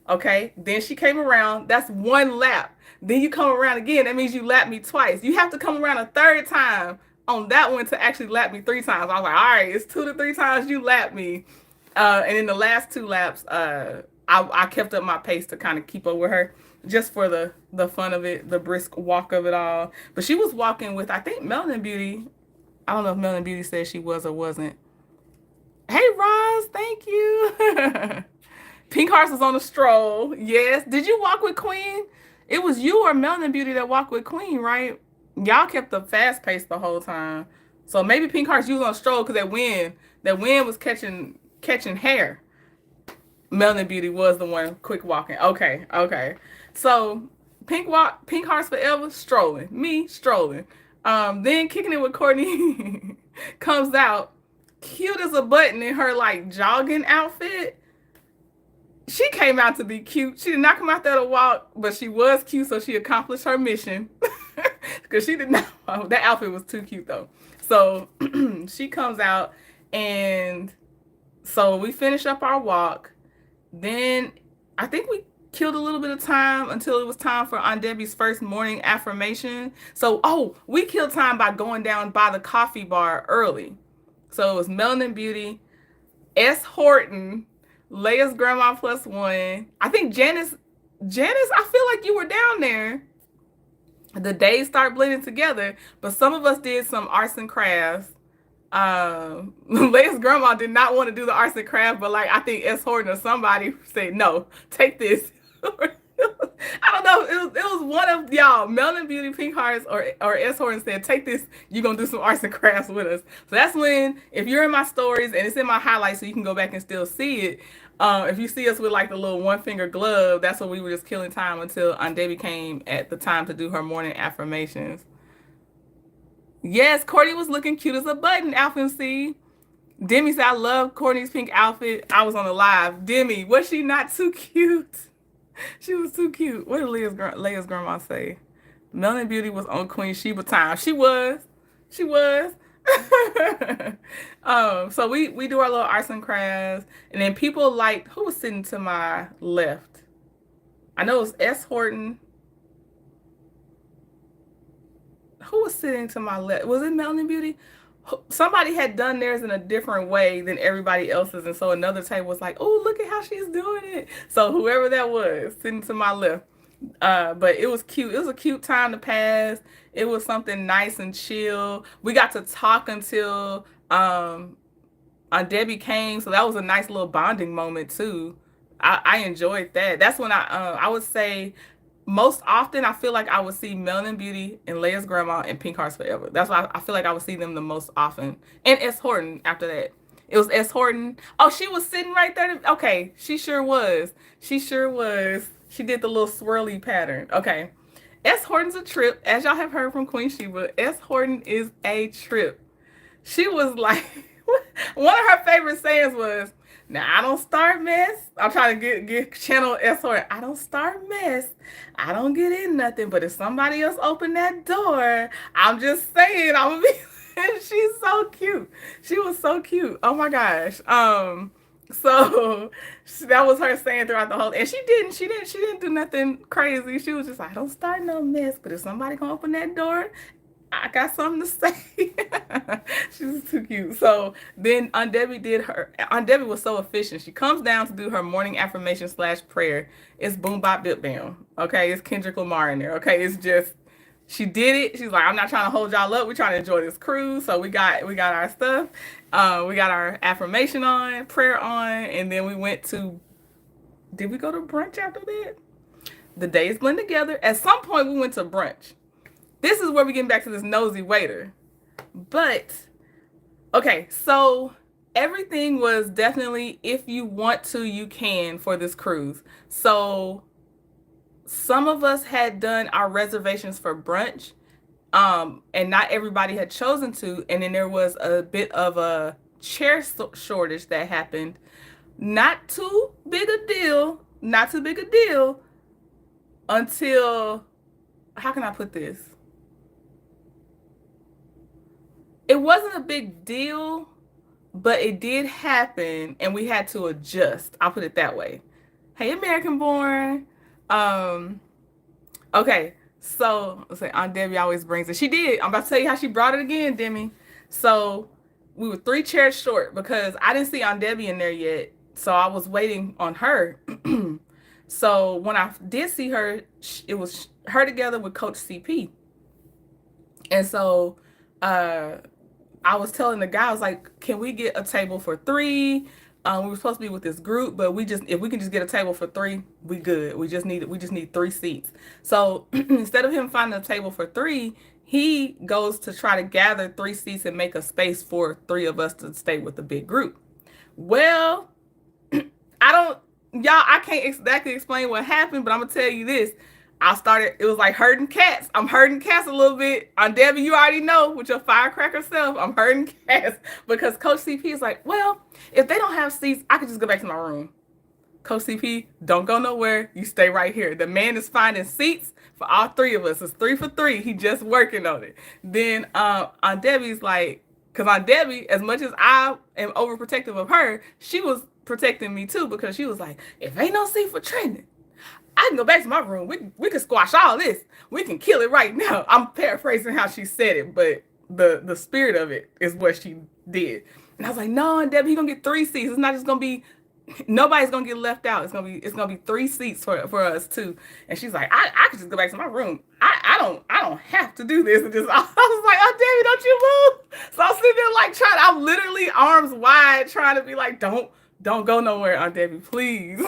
okay? Then she came around. That's 1 lap. Then you come around again. That means you lapped me twice. You have to come around a 3rd time on that one to actually lap me 3 times. I was like, all right, it's 2 to 3 times you lap me. And in the last 2 laps, I kept up my pace to kind of keep up with her, just for the fun of it, the brisk walk of it all. But she was walking with, I think, Melanin Beauty. I don't know if Melanin Beauty said she was or wasn't. Hey, Roz, thank you. Pink Hearts was on a stroll. Yes. Did you walk with Queen? It was you or Melanin Beauty that walked with Queen, right? Y'all kept the fast pace the whole time. So maybe Pink Hearts, you was on a stroll because that wind was catching hair. Melanin Beauty was the one quick walking. Okay. So Pink Hearts Forever strolling. Me strolling. Then kicking it with Courtney comes out, cute as a button in her like jogging outfit. She came out to be cute. She did not come out there to walk, but she was cute, so she accomplished her mission. Because she did not. That outfit was too cute though. So she comes out, and so we finish up our walk. Then I think we killed a little bit of time until it was time for Aunt Debbie's first morning affirmation. So, we killed time by going down by the coffee bar early. So it was Melanin Beauty, S. Horton, Leia's grandma plus one. I think Janice, I feel like you were down there. The days start blending together, but some of us did some arts and crafts. Leia's grandma did not want to do the arts and crafts, but like I think S. Horton or somebody said, no, take this. I don't know. It was one of y'all, Melanin Beauty, Pink Hearts, or S. Horton said, take this, you're going to do some arts and crafts with us. So that's when, if you're in my stories, and it's in my highlights so you can go back and still see it, if you see us with like the little 1-finger glove, that's when we were just killing time until Aunt Debbie came at the time to do her morning affirmations. Yes, Courtney was looking cute as a button, Alpha MC. Demi said, I love Courtney's pink outfit. I was on the live. Demi, was she not too cute? She was too cute. What did Leia's grandma say? Melanin Beauty was on Queen Sheba time. She was. So we do our little arts and crafts. And then people like, who was sitting to my left? I know it was S. Horton. Who was sitting to my left? Was it Melanin Beauty? Somebody had done theirs in a different way than everybody else's, and so another table was like, oh, look at how she's doing it. So whoever that was sitting to my left, but it was cute. It was a cute time to pass. It was something nice and chill. We got to talk until Aunt Debbie came, so that was a nice little bonding moment too. I enjoyed that. That's when I would say most often I feel like I would see Melanin Beauty and Leia's grandma and Pink Hearts Forever. That's why I feel like I would see them the most often. And S. Horton after that. It was S. Horton. Oh, she was sitting right there. Okay, she sure was. She did the little swirly pattern. Okay. S. Horton's a trip. As y'all have heard from Queen Sheba, S. Horton is a trip. She was like, one of her favorite sayings was, "Now I don't start mess." I'm trying to get channel S Horton. "I don't start mess. I don't get in nothing. But if somebody else open that door, I'm just saying I'm gonna be." And she's so cute. She was so cute. Oh my gosh. So that was her saying throughout the whole, and she didn't do nothing crazy. She was just like, "I don't start no mess, but if somebody gonna open that door, I got something to say." She's too cute. So then Aunt Debbie was so efficient. She comes down to do her morning affirmation / prayer. It's boom bop dip bam. Okay, it's Kendrick Lamar in there. Okay, it's just she did it. She's like, "I'm not trying to hold y'all up. We're trying to enjoy this cruise." So we got our stuff. We got our affirmation on, prayer on, and then we went to. Did we go to brunch after that? The days blend together. At some point, we went to brunch. This is where we get back to this nosy waiter. But okay, so everything was definitely, if you want to, you can for this cruise. So some of us had done our reservations for brunch, and not everybody had chosen to, and then there was a bit of a chair shortage that happened. Not too big a deal, not too big a deal until, how can I put this? It wasn't a big deal, but it did happen, and we had to adjust. I'll put it that way. Hey, American born. Okay, so let's say Aunt Debbie always brings it. She did. I'm about to tell you how she brought it again, Demi. So we were 3 chairs short because I didn't see Aunt Debbie in there yet. So I was waiting on her. So when I did see her, it was her together with Coach CP. And so I was telling the guy, I was like, "Can we get a table for 3? We were supposed to be with this group, but if we can just get a table for 3, we good. We just need 3 seats." So instead of him finding a table for 3, he goes to try to gather 3 seats and make a space for 3 of us to stay with the big group. Well, I can't exactly explain what happened, but I'm gonna tell you this. It was like herding cats. I'm herding cats a little bit. On Debbie, you already know with your firecracker self, I'm herding cats because Coach CP is like, "Well, if they don't have seats, I could just go back to my room." Coach CP, don't go nowhere. You stay right here. The man is finding seats for all 3 of us. It's 3 for 3. He just working on it. Then Aunt Debbie's like, because Aunt Debbie, as much as I am overprotective of her, she was protecting me too because she was like, "If ain't no seat for Trendon, I can go back to my room. We can squash all this. We can kill it right now." I'm paraphrasing how she said it, but the spirit of it is what she did. And I was like, "No, Aunt Debbie, he's gonna get 3 seats. It's not just gonna be, nobody's gonna get left out. It's gonna be 3 seats for us too." And she's like, I could just go back to my room. I don't have to do this." And just I was like, "Oh, Debbie, don't you move." So I'm sitting there like I'm literally arms wide trying to be like, don't go nowhere, Aunt Debbie, please."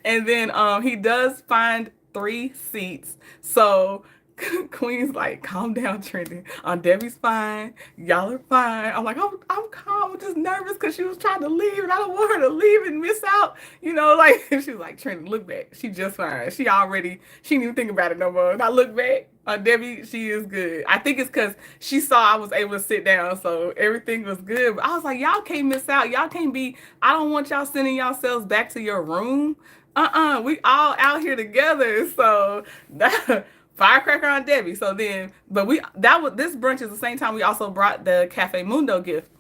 And then he does find 3 seats. So Queen's like, "Calm down, Trendon. Aunt Debbie's fine. Y'all are fine." I'm like, I'm calm. I'm just nervous because she was trying to leave, and I don't want her to leave and miss out. Like she's like, "Trendon, look back. She just fine. She didn't even think about it no more." And I look back. Aunt Debbie, she is good. I think it's because she saw I was able to sit down, so everything was good. But I was like, y'all can't miss out. Y'all can't be. I don't want y'all sending yourselves back to your room. We all out here together. So that firecracker on Debbie. So then, but this brunch is the same time we also brought the Cafe Mundo gift.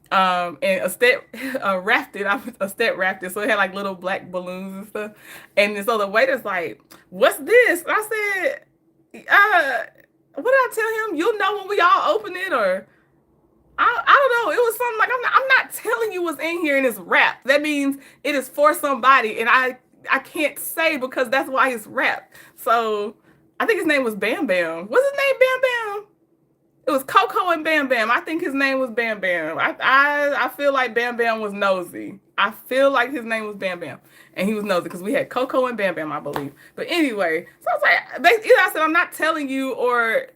And a step wrapped it, so it had like little black balloons and stuff. And so the waiter's like, "What's this?" And I said, what did I tell him? You'll know when we all open it, or I don't know. It was something like, I'm not telling you what's in here and it's wrapped. That means it is for somebody, and I can't say because that's why it's wrapped. So I think his name was Bam Bam. What's his name? Bam Bam. It was Coco and Bam Bam. I think his name was Bam Bam. I feel like Bam Bam was nosy. I feel like his name was Bam Bam. And he was nosy because we had Coco and Bam Bam, I believe. But anyway, so I was like, either I said, I'm not telling you, or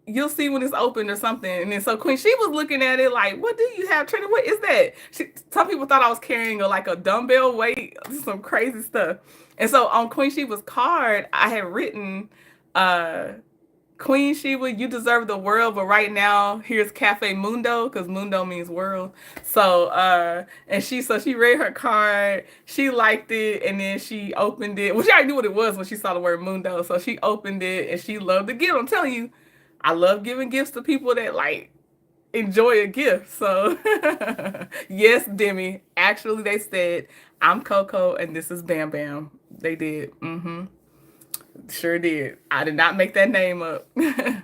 you'll see when it's open or something. And then so Queen, she was looking at it like, what do you have, Trinity? What is that? Some people thought I was carrying like a dumbbell weight, some crazy stuff. And so on Queen Sheba's card, I had written, uh, Queen Sheba, you deserve the world, but right now here's Cafe Mundo because Mundo means world. So and she read her card, she liked it, and then she opened it. Well, she already knew what it was when she saw the word Mundo, so she opened it and she loved the gift. I'm telling you, I love giving gifts to people that like enjoy a gift. So yes, Demi. Actually, they said I'm Coco and this is Bam Bam. They did. Mm-hmm. Sure did. I did not make that name up. Oh yeah,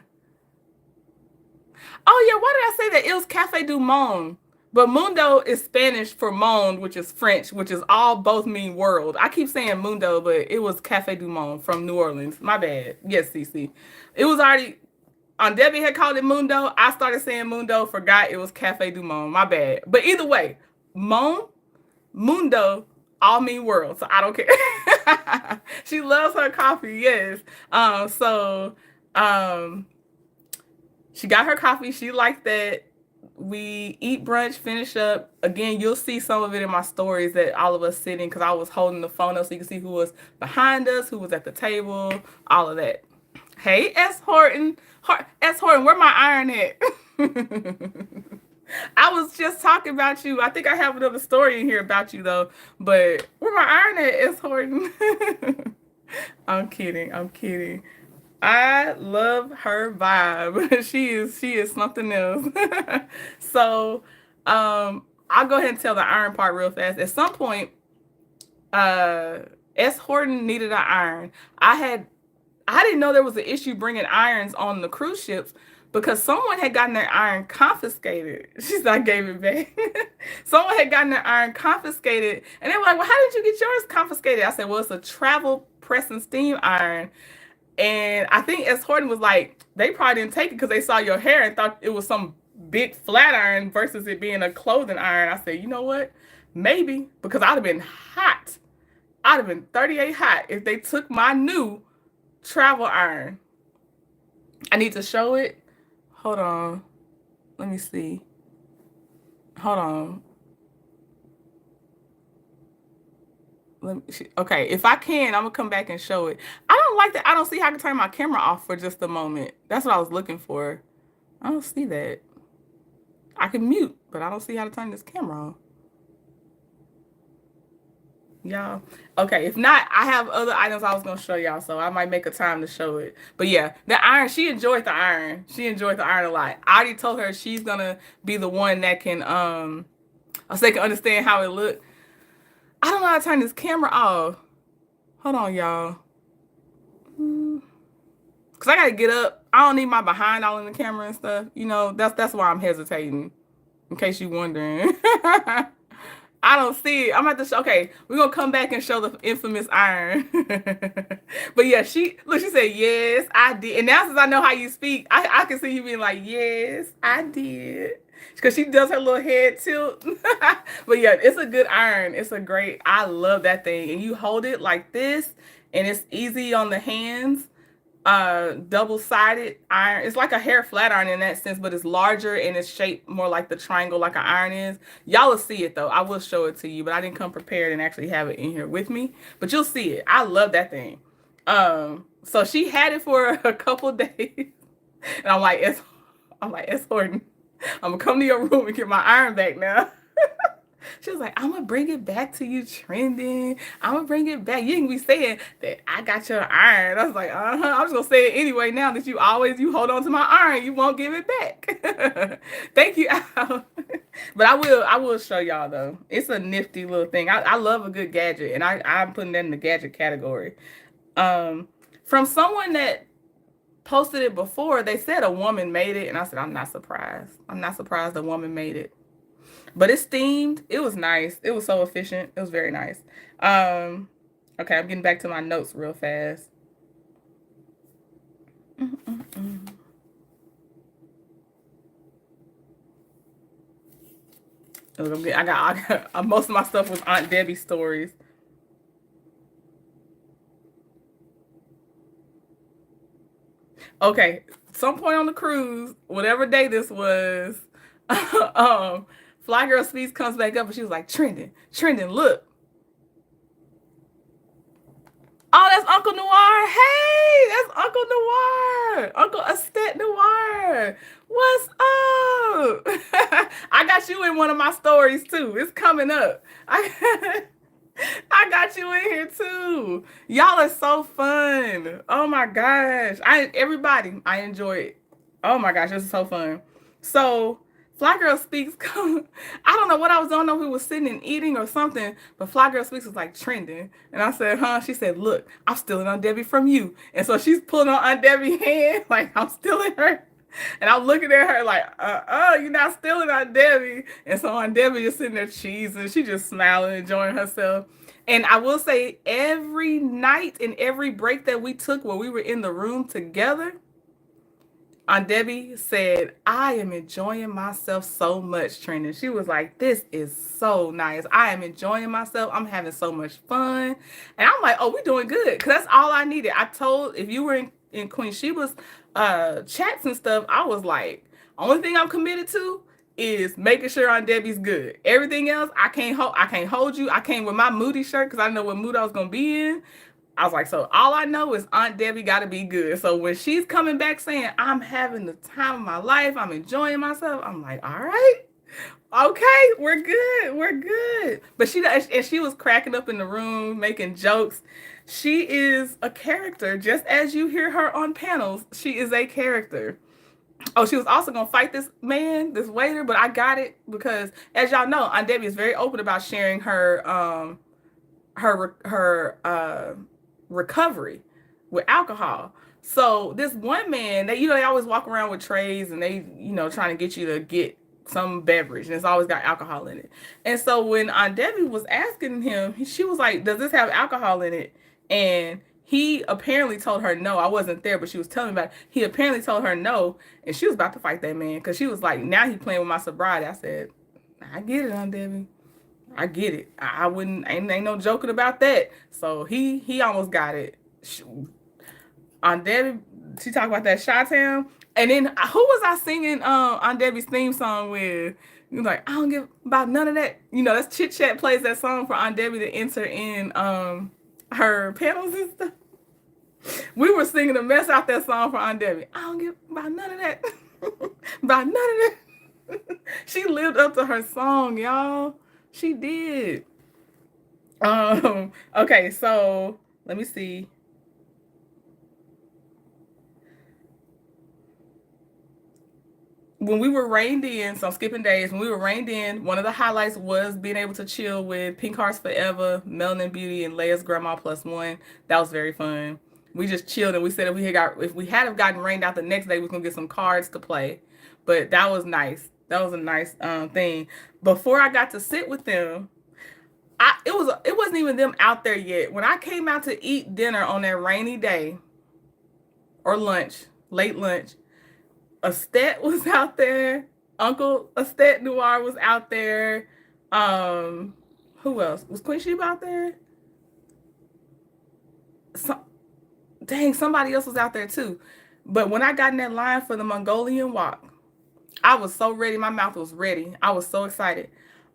why did I say that? It was Cafe du Monde. But Mundo is Spanish for monde, which is French, which is all both mean world. I keep saying Mundo, but it was Cafe du Monde from New Orleans. My bad. Yes, Cece. It was already Debbie had called it Mundo. I started saying Mundo, forgot it was Cafe du Monde. My bad. But either way, Monde, Mundo, all mean world. So I don't care. She loves her coffee, yes. So she got her coffee. She liked that. We eat brunch, finish up. Again, you'll see some of it in my stories that all of us sitting because I was holding the phone up so you can see who was behind us, who was at the table, all of that. Hey, S. Horton. S. Horton, where my iron at? I was just talking about you. I think I have another story in here about you though. But where my iron at, S. Horton? I'm kidding. I'm kidding. I love her vibe. She is something else. So I'll go ahead and tell the iron part real fast. At some point, S. Horton needed an iron. I didn't know there was an issue bringing irons on the cruise ships because someone had gotten their iron confiscated. She said, I gave it back. Someone had gotten their iron confiscated. And they were like, well, how did you get yours confiscated? I said, well, it's a travel press and steam iron. And I think S. Horton was like, they probably didn't take it because they saw your hair and thought it was some big flat iron versus it being a clothing iron. I said, you know what? Maybe, because I'd have been hot. I'd have been 38 hot if they took my new travel iron. I need to show it. Hold on. Let me see. Hold on. Okay, if I can, I'm gonna come back and show it. I don't like that. I don't see how I can turn my camera off for just a moment. That's what I was looking for. I don't see that. I can mute, but I don't see how to turn this camera off. Y'all. Okay, if not, I have other items I was gonna show y'all, so I might make a time to show it. But yeah, the iron, she enjoyed the iron. She enjoyed the iron a lot. I already told her she's gonna be the one that can so they can understand how it looked. I don't know how to turn this camera off. Hold on, y'all. Cause I gotta get up. I don't need my behind all in the camera and stuff. You know, that's why I'm hesitating. In case you're wondering. I don't see it. I'm at the show. Okay, we're gonna come back and show the infamous iron. But yeah, she said, yes, I did. And now since I know how you speak, I can see you being like, yes, I did. Because she does her little head tilt. But yeah, it's a good iron. It's a great, I love that thing. And you hold it like this, and it's easy on the hands. Double-sided iron. It's like a hair flat iron in that sense, but it's larger and it's shaped more like the triangle like an iron is. Y'all will see it though. I will show it to you, but I didn't come prepared and actually have it in here with me. But you'll see it. I love that thing. So she had it for a couple days, and I'm like, S. Horton, I'm gonna come to your room and get my iron back now. She was like, I'm gonna bring it back to you trending. I'm gonna bring it back. You can be saying that I got your iron. I was like, I'm just gonna say it anyway now that you hold on to my iron. You won't give it back. Thank you, Al. But I will show y'all though. It's a nifty little thing. I love a good gadget, and I'm putting that in the gadget category. From someone that posted it before, they said a woman made it, and I said, I'm not surprised. I'm not surprised a woman made it. But it's steamed. It was nice. It was so efficient. It was very nice. Okay, I'm getting back to my notes real fast. I got most of my stuff was Aunt Debbie stories. Okay, some point on the cruise, whatever day this was, Fly Girl Speaks comes back up and she was like, Trending, look. Oh, that's Uncle Noir. Hey, that's Uncle Noir. Uncle Estet Noir. What's up? I got you in one of my stories too. It's coming up. I got you in here too. Y'all are so fun. Oh my gosh. I enjoy it. Oh my gosh, this is so fun. So Fly Girl Speaks. I don't know what I was on. I don't know if we was sitting and eating or something, but Fly Girl Speaks was like trending. And I said, huh? She said, look, I'm stealing Aunt Debbie from you. And so she's pulling on Aunt Debbie's hand like I'm stealing her. And I'm looking at her like, you're not stealing Aunt Debbie. And so Aunt Debbie just sitting there cheesing. She just smiling, enjoying herself. And I will say every night and every break that we took where we were in the room together, Aunt Debbie said, I am enjoying myself so much, Trina. She was like, this is so nice. I am enjoying myself. I'm having so much fun. And I'm like, oh, we're doing good. Because that's all I needed. I told, if you were in Queen Sheba's chats and stuff, I was like, only thing I'm committed to is making sure Aunt Debbie's good. Everything else, I can't hold you. I came with my Moody shirt because I didn't know what mood I was going to be in. I was like, so all I know is Aunt Debbie got to be good. So when she's coming back saying, I'm having the time of my life, I'm enjoying myself, I'm like, all right, okay, we're good. But she was cracking up in the room, making jokes. She is a character, just as you hear her on panels. She is a character. Oh, she was also going to fight this man, this waiter, but I got it because, as y'all know, Aunt Debbie is very open about sharing her recovery with alcohol. So this one man, they always walk around with trays and they trying to get you to get some beverage and it's always got alcohol in it. And so when Aunt Debbie was asking him, she was like, does this have alcohol in it? And he apparently told her no. I wasn't there, but she was telling me about it. He apparently told her no, and she was about to fight that man because she was like, now he playing with my sobriety. I said, I get it, Aunt Debbie. I get it. I wouldn't, ain't no joking about that. So he almost got it. Aunt Debbie, she talked about that Chi-Town. And then who was I singing Aunt Debbie's theme song with? You was like, I don't give about none of that. That's Chit Chat plays that song for Aunt Debbie to enter in her panels and stuff. We were singing a mess out that song for Aunt Debbie. I don't give about none of that. About none of that. She lived up to her song, y'all. She did. Okay, so let me see. When we were reined in, so I'm skipping days. When we were reined in, one of the highlights was being able to chill with Pink Hearts Forever, Melanin Beauty, and Leia's Grandma Plus One. That was very fun. We just chilled and we said if we had gotten rained out the next day, we was gonna get some cards to play. But that was nice. That was a nice thing. Before I got to sit with them, it wasn't even them out there yet. When I came out to eat dinner on that rainy day or lunch, late lunch, Estet was out there. Uncle Estet Noir was out there. Who else? Was Queen Sheba out there? Somebody else was out there too. But when I got in that line for the Mongolian walk, I was so ready. My mouth was ready. I was so excited.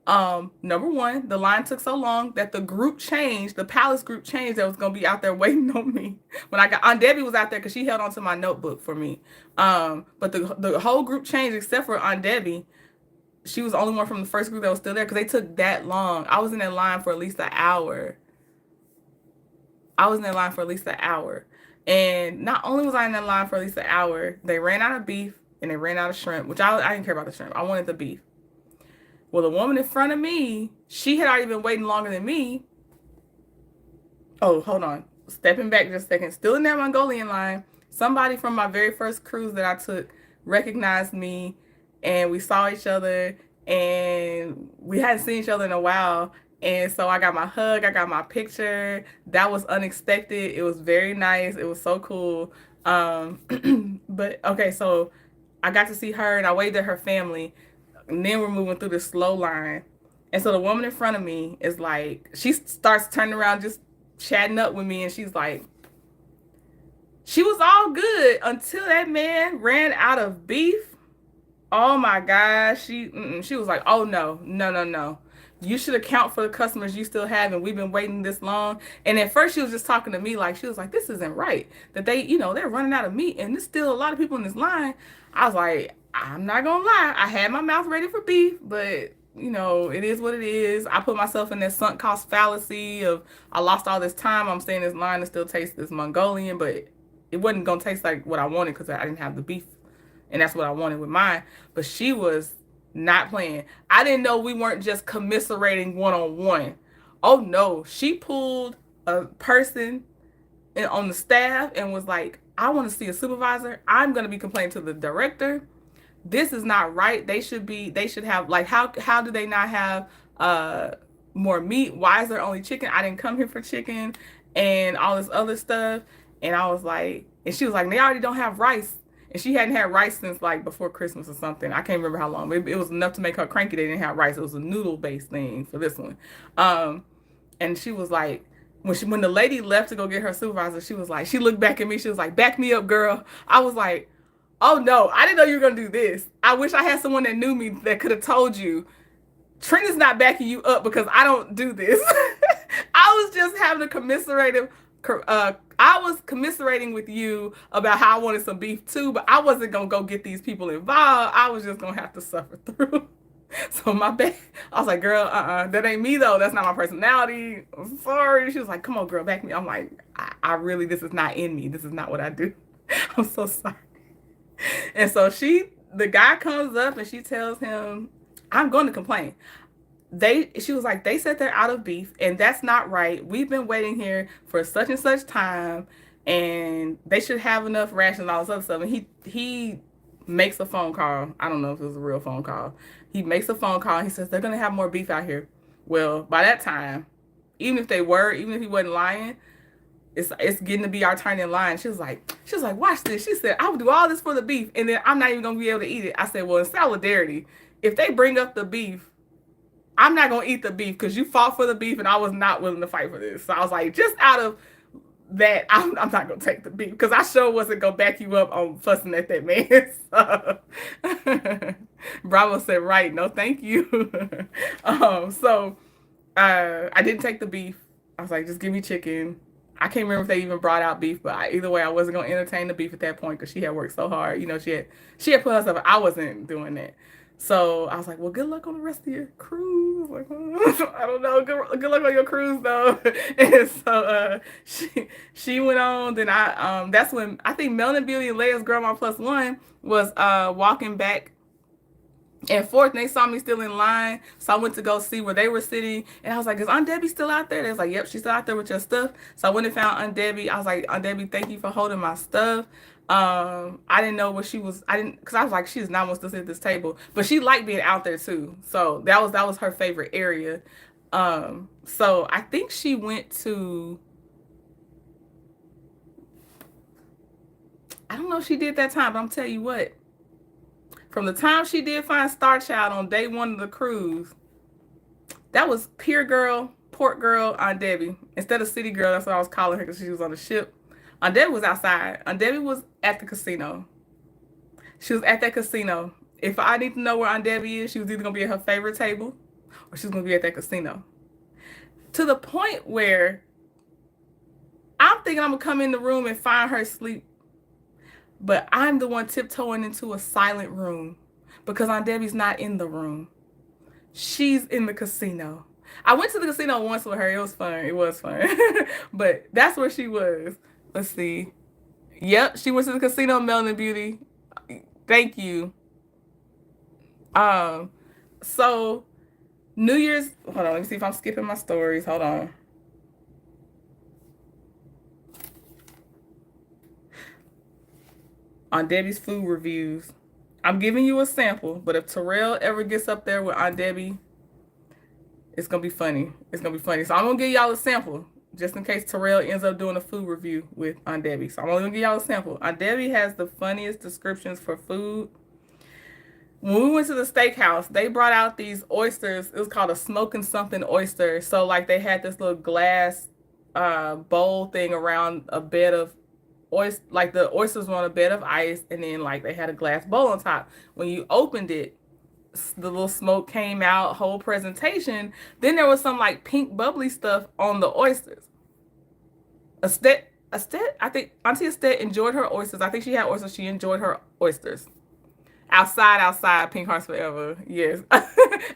Number one, the line took so long that the group changed. The Palace group changed. That was gonna be out there waiting on me. When Aunt Debbie was out there because she held onto my notebook for me. But the whole group changed except for Aunt Debbie. She was the only one from the first group that was still there because they took that long. I was in that line for at least an hour. And not only was I in that line for at least an hour, they ran out of beef and they ran out of shrimp, which I didn't care about the shrimp. I wanted the beef. Well, the woman in front of me, she had already been waiting longer than me. Oh, hold on. Stepping back just a second. Still in that Mongolian line. Somebody from my very first cruise that I took recognized me and we saw each other and we hadn't seen each other in a while. And so I got my hug, I got my picture. That was unexpected. It was very nice. It was so cool. But okay, so I got to see her and I waved at her family. And then we're moving through the slow line. And so the woman in front of me is like, she starts turning around, just chatting up with me. And she's like, She was all good until that man ran out of beef. Oh my gosh, she was like, "Oh no, no, no, no. You should account for the customers you still have, and we've been waiting this long." And at first, she was just talking to me like she was like, "This isn't right. That they're running out of meat, and there's still a lot of people in this line." I was like, "I'm not gonna lie. I had my mouth ready for beef, but it is what it is. I put myself in that sunk cost fallacy of I lost all this time. I'm staying in this line and still taste this Mongolian, but it wasn't gonna taste like what I wanted because I didn't have the beef, and that's what I wanted with mine." But she was not playing. I didn't know we weren't just commiserating one on one. Oh no, she pulled a person on the staff and was like, "I want to see a supervisor. I'm going to be complaining to the director. This is not right. They should have, like, how do they not have more meat? Why is there only chicken? I didn't come here for chicken," and all this other stuff. And I was like, and she was like, "They already don't have rice." And she hadn't had rice since like before Christmas or something. I can't remember how long. It was enough to make her cranky. They didn't have rice. It was a noodle based thing for this one. And she was like, when the lady left to go get her supervisor, she was like, she looked back at me. She was like, "Back me up, girl." I was like, "Oh no, I didn't know you were gonna do this. I wish I had someone that knew me that could have told you Trent is not backing you up because I don't do this." I was just having a commiserative. I was commiserating with you about how I wanted some beef too, but I wasn't gonna go get these people involved. I was just gonna have to suffer through. So my bad. I was like, "Girl, that ain't me though. That's not my personality. I'm sorry." She was like, "Come on, girl, back me." I'm like, I really, this is not in me. This is not what I do. I'm so sorry." And so the guy comes up and she tells him, "I'm going to complain. She was like, they said they're out of beef, and that's not right. We've been waiting here for such and such time, and they should have enough rations and all this other stuff." And he makes a phone call. I don't know if it was a real phone call. He makes a phone call and he says they're gonna have more beef out here. Well, by that time, even if he wasn't lying, it's getting to be our turn in line. She was like, "Watch this." She said, "I would do all this for the beef, and then I'm not even gonna be able to eat it." I said, "Well, in solidarity, if they bring up the beef, I'm not gonna eat the beef because you fought for the beef and I was not willing to fight for this." So I was like, just out of that, I'm not gonna take the beef because I sure wasn't gonna back you up on fussing at that man. So Bravo said, "Right, no, thank you." So I didn't take the beef. I was like, "Just give me chicken." I can't remember if they even brought out beef, but either way, I wasn't gonna entertain the beef at that point because she had worked so hard. She had put herself. I wasn't doing that. So I was like, "Well, good luck on the rest of your cruise." Like, I don't know. Good luck on your cruise, though. And so she went on. Then that's when I think Melanin Beauty and Leia's Grandma Plus One was walking back and forth, and they saw me still in line. So I went to go see where they were sitting, and I was like, "Is Aunt Debbie still out there?" They was like, "Yep, she's still out there with your stuff." So I went and found Aunt Debbie. I was like, "Aunt Debbie, thank you for holding my stuff." I didn't know what she was. I didn't, because I was like, she does not want to sit at this table, but she liked being out there too. So that was her favorite area. So I think she went to. I don't know if she did that time, but I'm tell you what. From the time she did find Star Child on day one of the cruise, that was Pier Girl, Port Girl, Aunt Debbie. Instead of City Girl, that's what I was calling her because she was on the ship. Aunt Debbie was outside. Aunt Debbie was at the casino. She was at that casino. If I need to know where Aunt Debbie is, she was either going to be at her favorite table or she was going to be at that casino. To the point where I'm thinking I'm going to come in the room and find her asleep. But I'm the one tiptoeing into a silent room because Aunt Debbie's not in the room. She's in the casino. I went to the casino once with her. It was fun. It was fun. But that's where she was. Let's see. Yep, she went to the casino, Melanin Beauty. Thank you. So New Year's. Hold on. Let me see if I'm skipping my stories. Hold on. On Debbie's food reviews. I'm giving you a sample, but if Terrell ever gets up there with Aunt Debbie, it's going to be funny. It's going to be funny. So I'm going to give y'all a sample just in case Terrell ends up doing a food review with Aunt Debbie. So I'm only going to give y'all a sample. Aunt Debbie has the funniest descriptions for food. When we went to the steakhouse, they brought out these oysters. It was called a smoking something oyster. So like they had this little glass bowl thing around a bed of like the oysters were on a bed of ice, and then like they had a glass bowl on top. When you opened it, the little smoke came out, whole presentation. Then there was some like pink bubbly stuff on the oysters. Estet, I think Auntie Estet enjoyed her oysters. I think she had oysters. She enjoyed her oysters. Outside, Pink Hearts Forever. Yes.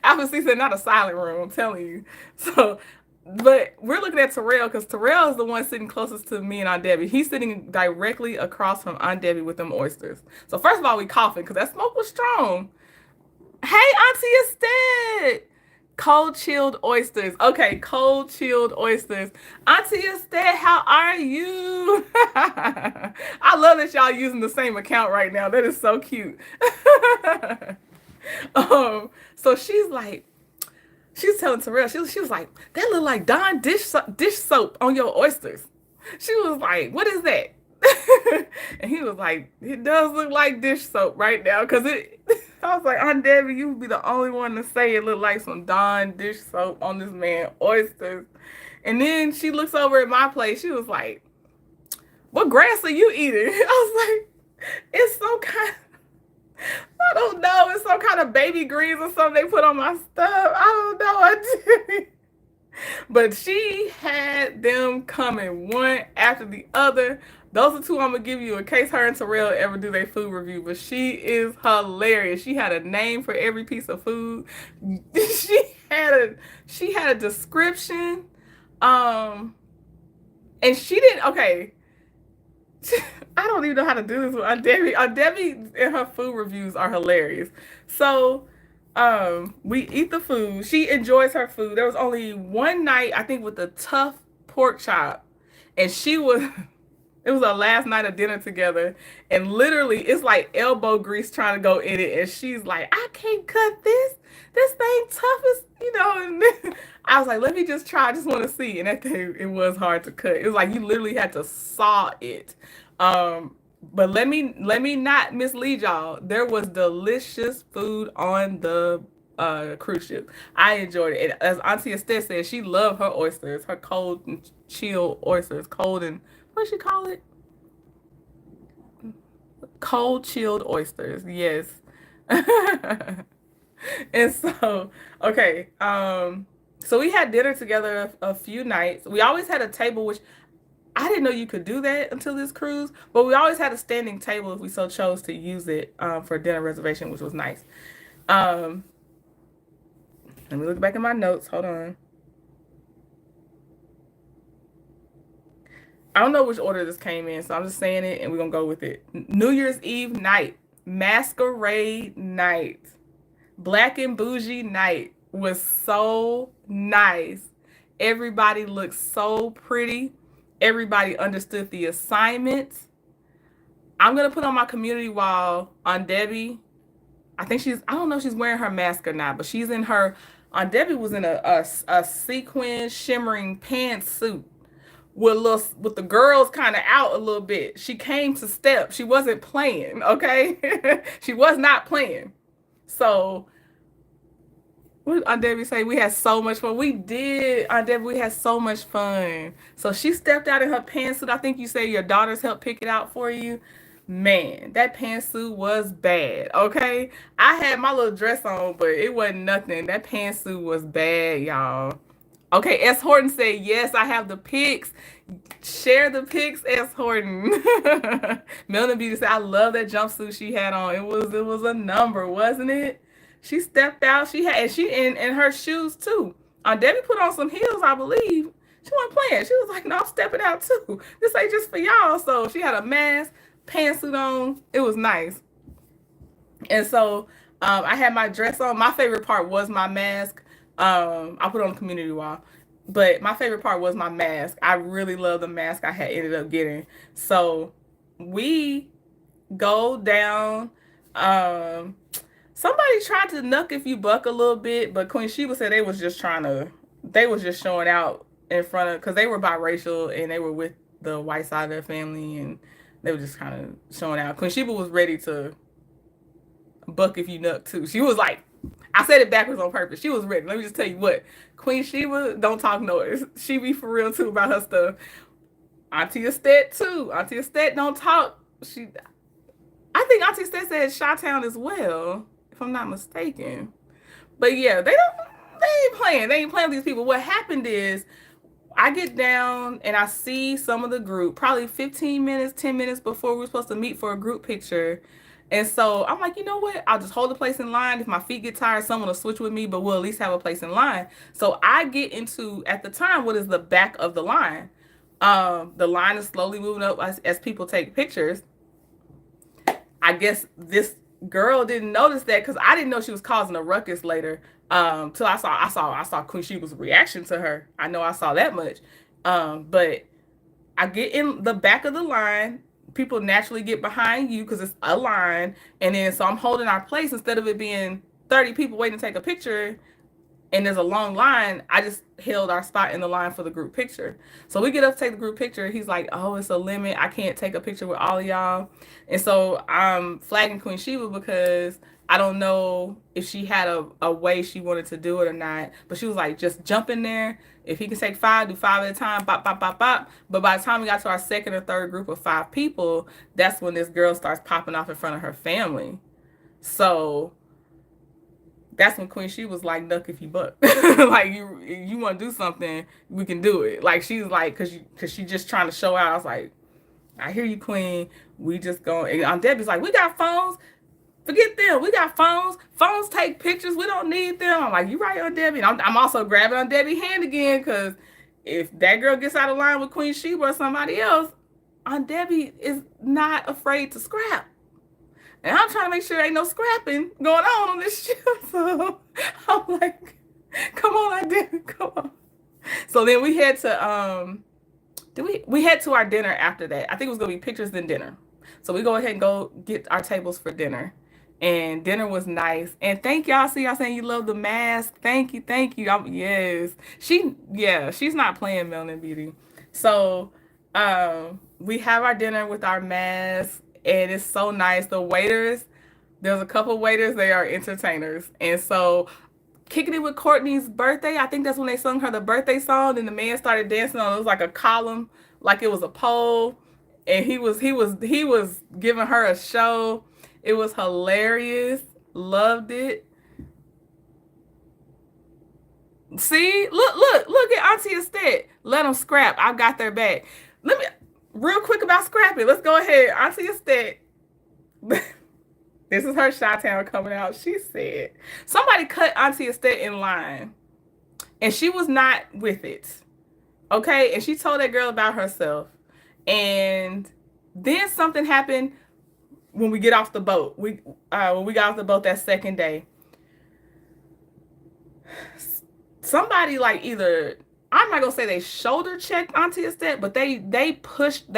Alpha C said, not a silent room, I'm telling you. So, but we're looking at Terrell because Terrell is the one sitting closest to me and Aunt Debbie. He's sitting directly across from Aunt Debbie with them oysters. So, first of all, we coughing because that smoke was strong. Hey, Auntie Estet! Cold chilled oysters. Okay, cold chilled oysters. Auntie Estet, how are you? I love that y'all using the same account right now. That is so cute. So she's telling Terrell, she was like, that look like Dawn dish soap on your oysters. She was like, what is that? And he was like, it does look like dish soap right now, because it. I was like, Aunt Debbie, you would be the only one to say it looked like some Dawn dish soap on this man oysters. And then she looks over at my plate. She was like, what grass are you eating? I was like, it's some kind. I don't know. It's some kind of baby greens or something they put on my stuff. I don't know. I did. But she had them coming one after the other. Those are two I'm gonna give you in case her and Terrell ever do their food review. But she is hilarious. She had a name for every piece of food. she had a description. And she didn't. Okay, I don't even know how to do this with Aunt Debbie. Aunt Debbie and her food reviews are hilarious. So we eat the food. She enjoys her food. There was only one night, I think, with the tough pork chop, and it was our last night of dinner together, and literally it's like elbow grease trying to go in it, and she's like, I can't cut this. This thing tough as, and I was like, let me just try. I just want to see. And that thing, it was hard to cut. It was like you literally had to saw it. But let me not mislead y'all. There was delicious food on the cruise ship. I enjoyed it. And as Auntie Esther said, she loved her oysters, her cold and chill oysters. Cold and, what she call it? Cold chilled oysters. Yes. And so, okay. So we had dinner together a few nights. We always had a table, which I didn't know you could do that until this cruise, but we always had a standing table if we so chose to use it for dinner reservation, which was nice. Let me look back at my notes. Hold on. I don't know which order this came in, so I'm just saying it, and we're going to go with it. New Year's Eve night. Masquerade night. Black and bougie night was so nice. Everybody looked so pretty. Everybody understood the assignments. I'm going to put on my community wall on Debbie. I don't know if she's wearing her mask or not, but she's in her, Aunt Debbie was in a sequin shimmering pantsuit with the girls kind of out a little bit. She came to step. She wasn't playing, okay? She was not playing. So, what did Aunt Debbie say? We had so much fun. We did, Aunt Debbie. We had so much fun. So she stepped out in her pantsuit. I think you say your daughters helped pick it out for you. Man, that pantsuit was bad, okay? I had my little dress on, but it wasn't nothing. That pantsuit was bad, y'all. Okay, S. Horton said, yes, I have the pics. Share the pics, S. Horton. Melanie Beauty said, I love that jumpsuit she had on. It was a number, wasn't it? She stepped out. She in her shoes too. Debbie put on some heels, I believe. She wasn't playing. She was like, no, I'm stepping out too. This ain't just for y'all. So she had a mask, pantsuit on. It was nice. And so I had my dress on. My favorite part was my mask. I put it on the community wall. But my favorite part was my mask. I really love the mask I had ended up getting. So we go down. Somebody tried to knuck if you buck a little bit, but Queen Sheba said they was just showing out in front of, because they were biracial and they were with the white side of their family, and they were just kind of showing out. Queen Sheba was ready to buck if you knuck too. She was like, I said it backwards on purpose. She was ready. Let me just tell you what. Queen Sheba don't talk noise. She be for real too about her stuff. Auntie Estet too. Auntie Estet don't talk. I think Auntie Estet said Chi-Town as well, if I'm not mistaken. But yeah, they ain't playing. They ain't playing with these people. What happened is I get down and I see some of the group probably 15 minutes, 10 minutes before we were supposed to meet for a group picture. And so I'm like, you know what? I'll just hold the place in line. If my feet get tired, someone will switch with me, but we'll at least have a place in line. So I get into, at the time, what is the back of the line. The line is slowly moving up as people take pictures. I guess this girl didn't notice that because I didn't know she was causing a ruckus later. Till I saw Queen Sheba's reaction to her. I know I saw that much. But I get in the back of the line. People naturally get behind you because it's a line, and then so I'm holding our place instead of it being 30 people waiting to take a picture and there's a long line. I just held our spot in the line for the group picture. So we get up to take the group picture. He's like, oh, it's a limit. I can't take a picture with all of y'all. And so I'm flagging Queen Sheba because I don't know if she had a way she wanted to do it or not. But she was like, just jump in there. If he can take five, do five at a time, bop, bop, bop, bop. But by the time we got to our second or third group of 5 people, that's when this girl starts popping off in front of her family. So that's when Queen She was like, duck if you buck. Like, you want to do something, we can do it. Like, she's like, because she just trying to show out. I was like, I hear you, Queen. We just going. And Aunt Debbie's like, we got phones. Forget them. We got phones. Phones take pictures. We don't need them. I'm like, you right, Aunt Debbie. And I'm also grabbing Aunt Debbie's hand again because if that girl gets out of line with Queen Sheba or somebody else, Aunt Debbie is not afraid to scrap. And I'm trying to make sure there ain't no scrapping going on this ship. So I'm like, come on, Aunt Debbie, come on. So then we head to we head to our dinner after that. I think it was gonna be pictures then dinner. So we go ahead and go get our tables for dinner. And dinner was nice. And thank y'all. See y'all saying you love the mask. Thank you, thank you. Yes. She's not playing Melanin Beauty. So we have our dinner with our masks, and it's so nice. The waiters, there's a couple waiters, they are entertainers. And so kicking it with Courtney's birthday, I think that's when they sung her the birthday song, and the man started dancing on it. It was like a column, like it was a pole, and he was giving her a show. It was hilarious. Loved it. See, look at Auntie Estet. Let them scrap. I got their back. Let me real quick about scrapping. Let's go ahead. Auntie Estet. This is her Chi-Town coming out. She said somebody cut Auntie Estet in line, and she was not with it. Okay, and she told that girl about herself, and then something happened when we get off the boat. When we got off the boat that second day, somebody like either, I'm not gonna say they shoulder checked Auntie Estet, but they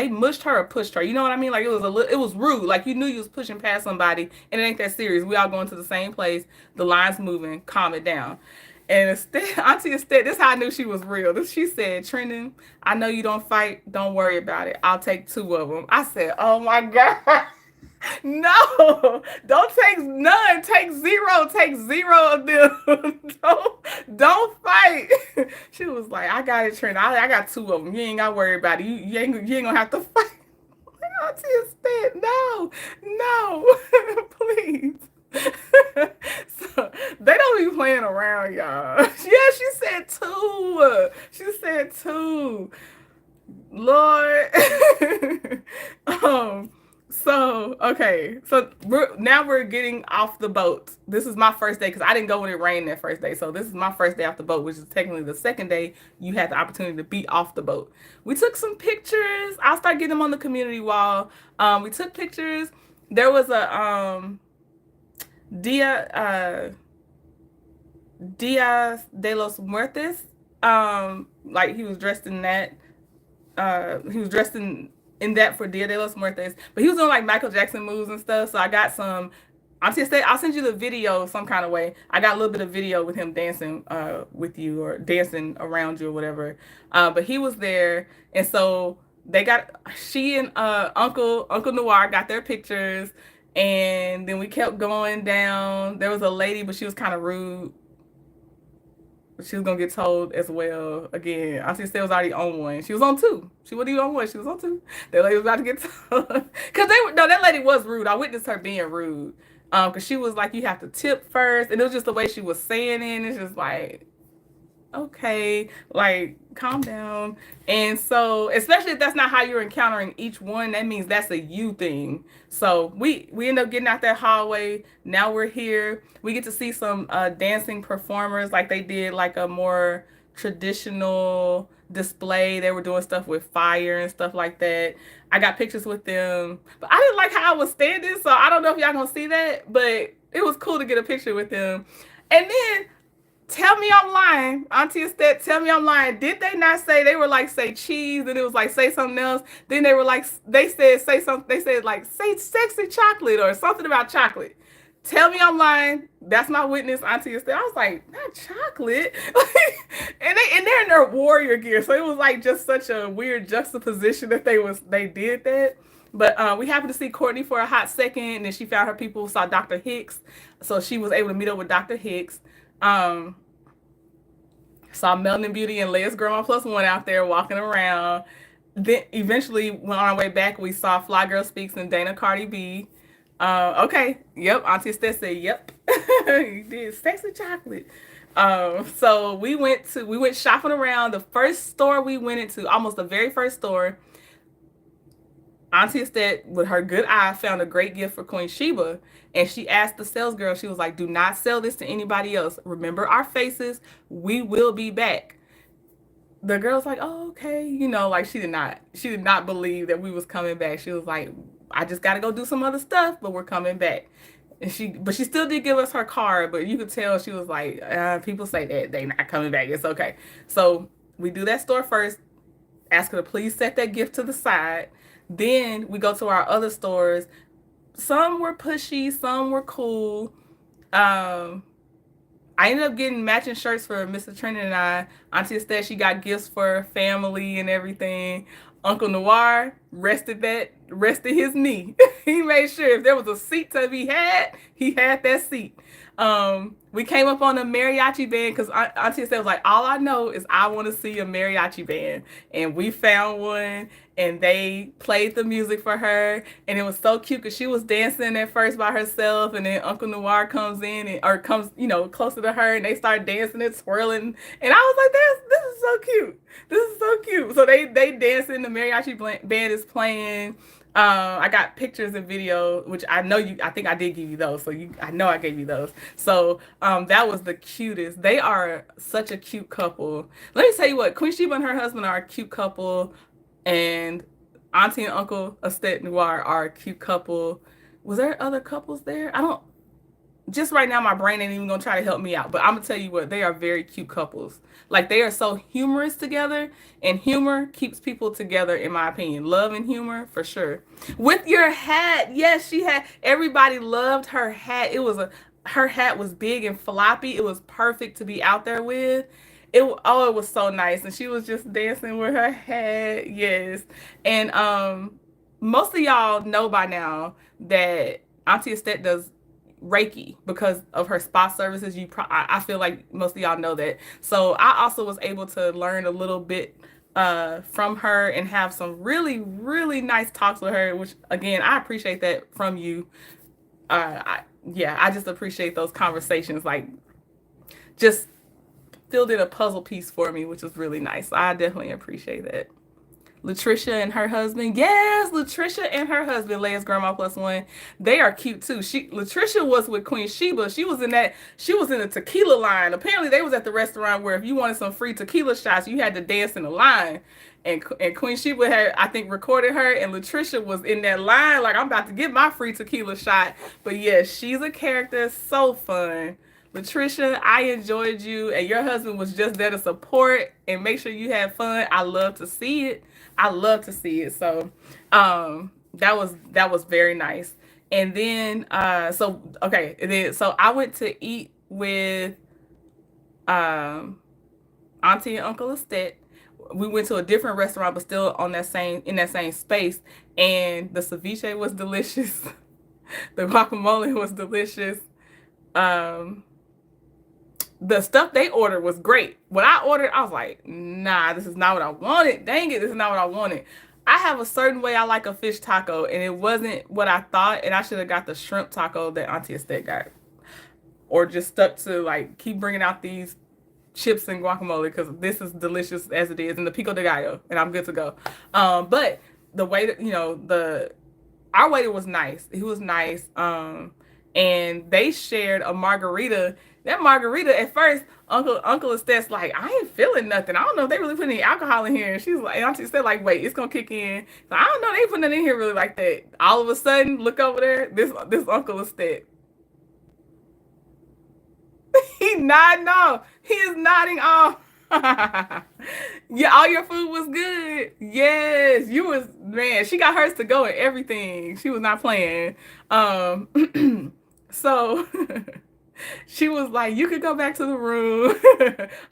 mushed her or pushed her. You know what I mean? Like it was rude. Like you knew you was pushing past somebody, and it ain't that serious. We all going to the same place. The line's moving. Calm it down. And Auntie Estet, this is how I knew she was real. She said, Trendon, I know you don't fight. Don't worry about it. I'll take 2 of them. I said, oh my God. No, don't take none. Take 0. Take 0 of them. don't fight. She was like, I got it, Trent. I got 2 of them. You ain't got to worry about it. You ain't gonna have to fight. Auntie Estet, no, please. So they don't be playing around, y'all. Yeah, she said 2. She said 2. Lord. So, okay. So we're getting off the boat. This is my first day because I didn't go when it rained that first day. So this is my first day off the boat, which is technically the second day you had the opportunity to be off the boat. We took some pictures. I'll start getting them on the community wall. We took pictures. There was a Dia de los Muertos. Like he was dressed in that. He was dressed in that for Dia de los Muertos, but he was doing like Michael Jackson moves and stuff. So I got some. I'll send you the video some kind of way. I got a little bit of video with him dancing with you or dancing around you or whatever. But he was there, and so she and Uncle Noir got their pictures, and then we kept going down. There was a lady, but she was kind of rude. She was gonna get told as well again. Auntie Estelle was already on one. She was on two. She wasn't even on one. She was on two. That lady was about to get told because they were no. That lady was rude. I witnessed her being rude. Because she was like, you have to tip first, and it was just the way she was saying it. It's just like, okay, like calm down. And so, especially if that's not how you're encountering each one, that means that's a you thing. So we end up getting out that hallway. Now we're here. We get to see some dancing performers, like they did like a more traditional display. They were doing stuff with fire and stuff like that. I got pictures with them, but I didn't like how I was standing, so I don't know if y'all gonna see that, but it was cool to get a picture with them. And then tell me I'm lying. Auntie Estette, tell me I'm lying. Did they not say, they were like, say cheese, and it was like, say something else? Then they were like, they said, say something, they said like, say sexy chocolate or something about chocolate. Tell me I'm lying. That's my witness, Auntie Estelle. I was like, not chocolate. And they're in their warrior gear. So it was like just such a weird juxtaposition that they did that. But we happened to see Courtney for a hot second, and then she found her people, saw Dr. Hicks. So she was able to meet up with Dr. Hicks. Um, saw Melanin Beauty and Leia's Grandma Plus One out there walking around. Then eventually, when on our way back, we saw Fly Girl Speaks and Dana Cardi B. Okay, yep. Auntie Estelle said, "Yep, you did sexy chocolate." So we went shopping around. The first store we went into, almost the very first store, Auntie Estelle, with her good eye, found a great gift for Queen Sheba. And she asked the sales girl, she was like, do not sell this to anybody else. Remember our faces. We will be back. The girl's like, oh, okay. You know, like she did not believe that we was coming back. She was like, I just got to go do some other stuff, but we're coming back. But she still did give us her card, but you could tell she was like, people say that they not coming back. It's okay. So we do that store first, ask her to please set that gift to the side. Then we go to our other stores. Some were pushy, some were cool. I ended up getting matching shirts for Mr. Trinity and I. Auntie Estelle, she got gifts for family and everything. Uncle Noir rested his knee. He made sure if there was a seat to be had, he had that seat. We came up on a mariachi band because Auntie Estelle was like, all I know is I want to see a mariachi band. And we found one, and they played the music for her, and it was so cute because she was dancing at first by herself, and then Uncle Noir comes in or comes, closer to her, and they start dancing and twirling, and I was like, this is so cute. This is so cute. So they dancing. The mariachi band is playing. I got pictures and video, which I know I think I did give you those. So I know I gave you those. So that was the cutest. They are such a cute couple. Let me tell you what, Queen Sheba and her husband are a cute couple, and Auntie and Uncle Estette Noir are a cute couple. Was there other couples there? I don't. Just right now, my brain ain't even gonna try to help me out. But I'm gonna tell you what, they are very cute couples. Like, they are so humorous together, and humor keeps people together, in my opinion. Love and humor, for sure. With your hat, yes, everybody loved her hat. Her hat was big and floppy. It was perfect to be out there with. It was so nice, and she was just dancing with her hat, yes. And most of y'all know by now that Auntie Estette does Reiki because of her spa services. I feel like most of y'all know that. So I also was able to learn a little bit from her and have some really, really nice talks with her, which again, I appreciate that from you. I just appreciate those conversations. Like, just filled in a puzzle piece for me, which was really nice. I definitely appreciate that. Latricia and her husband. Yes, Latricia and her husband, Leia's Grandma Plus One. They are cute too. Latricia was with Queen Sheba. She was in the tequila line. Apparently they was at the restaurant where if you wanted some free tequila shots, you had to dance in the line. And Queen Sheba had, I think, recorded her, and Latricia was in that line like, I'm about to get my free tequila shot. But yes, she's a character, so fun. Latricia, I enjoyed you, and your husband was just there to support and make sure you had fun. I love to see it. So that was very nice. And then so I went to eat with Auntie and Uncle Estette. We went to a different restaurant, but still in that same space. And the ceviche was delicious. The guacamole was delicious. the stuff they ordered was great. What I ordered, I was like, nah, this is not what I wanted. Dang it, this is not what I wanted. I have a certain way I like a fish taco, and it wasn't what I thought, and I should have got the shrimp taco that Auntie Estate got, or just stuck to like keep bringing out these chips and guacamole because this is delicious as it is, and the pico de gallo, and I'm good to go. But the way that the our waiter was nice. He was nice. And they shared a margarita. That margarita at first, Uncle Estet's like, I ain't feeling nothing. I don't know if they really put any alcohol in here. And she's like, Auntie said like, wait, it's gonna kick in. So I don't know, they ain't putting nothing in here really like that. All of a sudden, look over there, this Uncle Estet. He nodding off. He is nodding off. Yeah, all your food was good. Yes, you was man. She got hers to go and everything. She was not playing. So she was like, "You could go back to the room."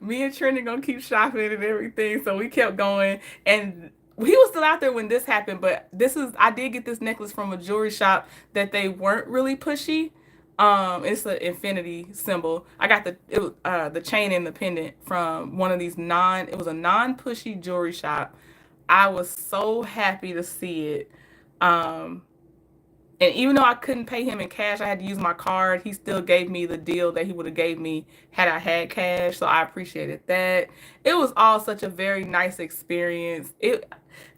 Me and Trinity gonna keep shopping and everything. So we kept going, and he was still out there when this happened. But I did get this necklace from a jewelry shop that they weren't really pushy. It's an infinity symbol. I got the chain and the pendant from one of these it was a non-pushy jewelry shop. I was so happy to see it. Um, and even though I couldn't pay him in cash, I had to use my card. He still gave me the deal that he would have gave me had I had cash. So I appreciated that. It was all such a very nice experience.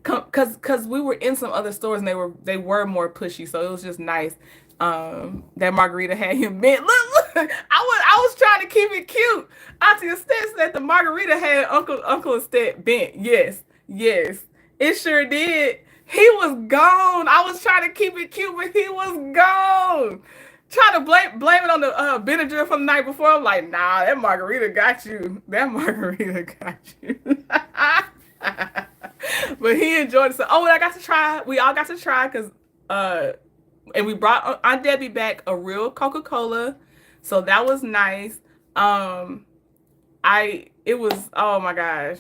Cause we were in some other stores and they were more pushy. So it was just nice. That margarita had him bent. Look, I was trying to keep it cute. Auntie Estet said the margarita had Uncle Estet bent. Yes, yes, it sure did. He was gone. I was trying to keep it cute, but he was gone. Trying to blame it on the Benadryl from the night before. I'm like, nah, that margarita got you. That margarita got you. But he enjoyed it. So, what I got to try. We all got to try because and we brought Aunt Debbie back a real Coca-Cola, so that was nice. It was, oh my gosh.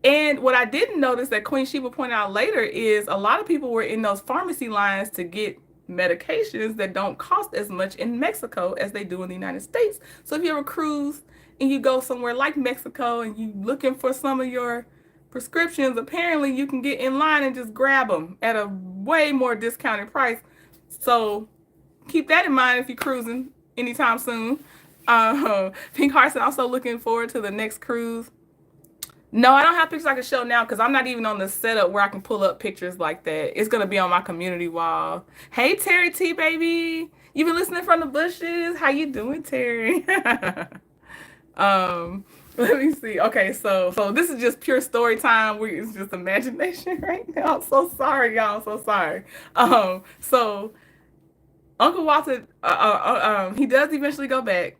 And what I didn't notice that Queen Sheba pointed out later is a lot of people were in those pharmacy lines to get medications that don't cost as much in Mexico as they do in the United States. So if you ever cruise and you go somewhere like Mexico and you looking for some of your prescriptions, apparently you can get in line and just grab them at a way more discounted price. So keep that in mind if you're cruising anytime soon. Pink Heart's also looking forward to the next cruise. No, I don't have pictures I can show now because I'm not even on the setup where I can pull up pictures like that. It's going to be on my community wall. Hey, Terry T, baby. You been listening from the bushes? How you doing, Terry? Let me see. Okay, so this is just pure story time. It's just imagination right now. I'm so sorry, y'all. I'm so sorry. So Uncle Walter, he does eventually go back.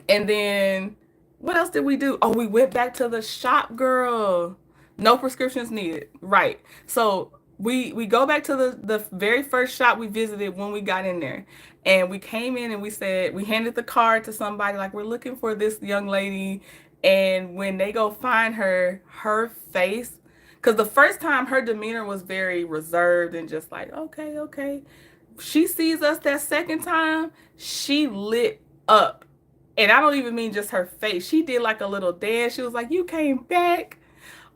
And then what else did we do? Oh, we went back to the shop, girl. No prescriptions needed. Right. So we go back to the very first shop we visited when we got in there. And we came in and we handed the card to somebody, like, we're looking for this young lady. And when they go find her face, because the first time her demeanor was very reserved and just like, okay, okay. She sees us that second time, she lit up. And I don't even mean just her face. She did like a little dance. She was like, you came back.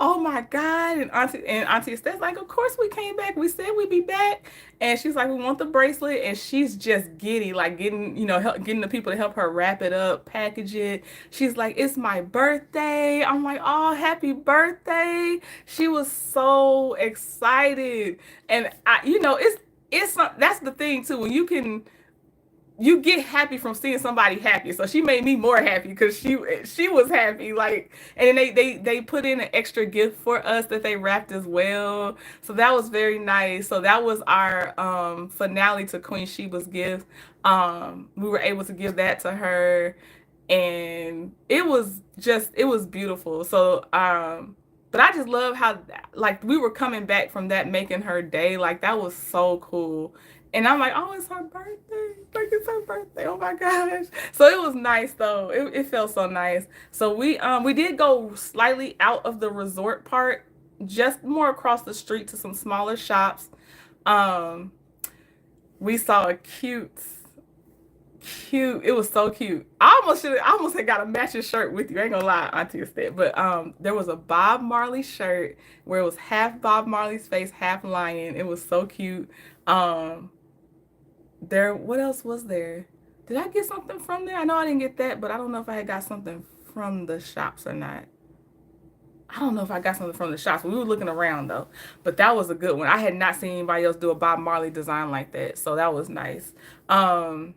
Oh my God. And Auntie Estet's like, of course we came back. We said we'd be back. And she's like, we want the bracelet. And she's just giddy, like getting the people to help her wrap it up, package it. She's like, it's my birthday. I'm like, oh, happy birthday. She was so excited. And that's the thing too. When you get happy from seeing somebody happy. So she made me more happy because she was happy. Like, and then they put in an extra gift for us that they wrapped as well. So that was very nice. So that was our finale to Queen Sheba's gift. We were able to give that to her, and it was beautiful. So but I just love how, like, we were coming back from that, making her day. Like, that was so cool. And I'm like, oh, it's her birthday. Like, it's her birthday. Oh my gosh. So it was nice though. It felt so nice. So we did go slightly out of the resort part, just more across the street to some smaller shops. We saw a cute Cute. It was so cute. I almost had got a matching shirt with you. I ain't gonna lie, Auntie Estate. But there was a Bob Marley shirt where it was half Bob Marley's face, half lion. It was so cute. Um there what else was there? Did I get something from there? I know I didn't get that, but I don't know if I had got something from the shops or not. I don't know if I got something from the shops. We were looking around though. But that was a good one. I had not seen anybody else do a Bob Marley design like that. So that was nice. Um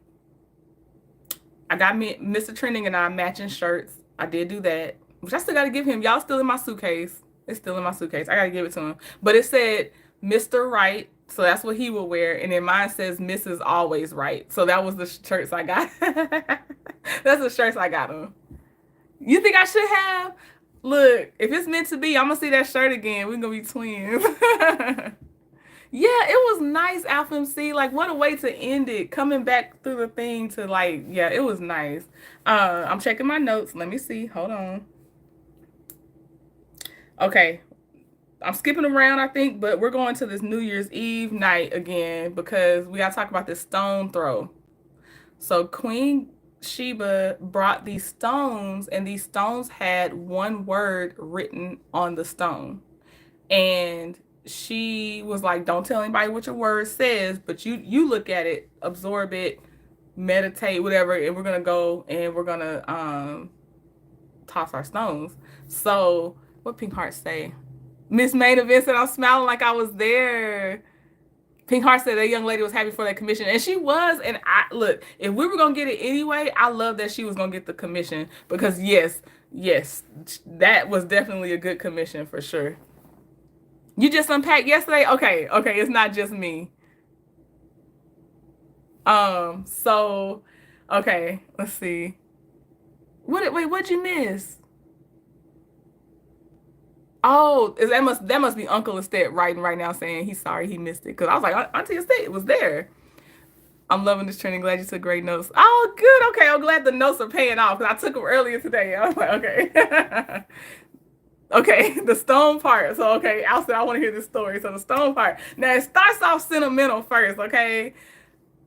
I got me Mr. Trending and I matching shirts. I did do that, which I still got to give him. Y'all still in my suitcase. It's still in my suitcase. I got to give it to him. But it said Mr. Right, so that's what he will wear. And then mine says Mrs. Always Right. So that was the shirts I got. That's the shirts I got him. You think I should have? Look, if it's meant to be, I'm gonna see that shirt again. We're gonna be twins. Yeah, it was nice, Alpha MC. Like, what a way to end it. Coming back through the thing to like, yeah, it was nice. I'm checking my notes. Let me see. Hold on. Okay, I'm skipping around, I think, but we're going to this New Year's Eve night again because we gotta talk about this stone throw. So Queen Sheba brought these stones, and these stones had one word written on the stone. And she was like, don't tell anybody what your word says, but you look at it, absorb it, meditate, whatever, and we're gonna go and we're gonna toss our stones. So what Pink Heart say? Miss Main Event said I'm smiling like I was there. Pink Heart said that young lady was happy for that commission, and she was. And I look, if we were gonna get it anyway, I love that she was gonna get the commission because yes, that was definitely a good commission for sure. You just unpacked yesterday? Okay, it's not just me. So okay, let's see. Wait, what'd you miss? Oh, that must be Uncle Estate writing right now saying he's sorry he missed it. Cause I was like, Auntie Estate was there. I'm loving this training. Glad you took great notes. Oh, good. Okay, I'm glad the notes are paying off because I took them earlier today. I was like, okay. Okay, the stone part. So okay, I want to hear this story. So the stone part. Now it starts off sentimental first, okay?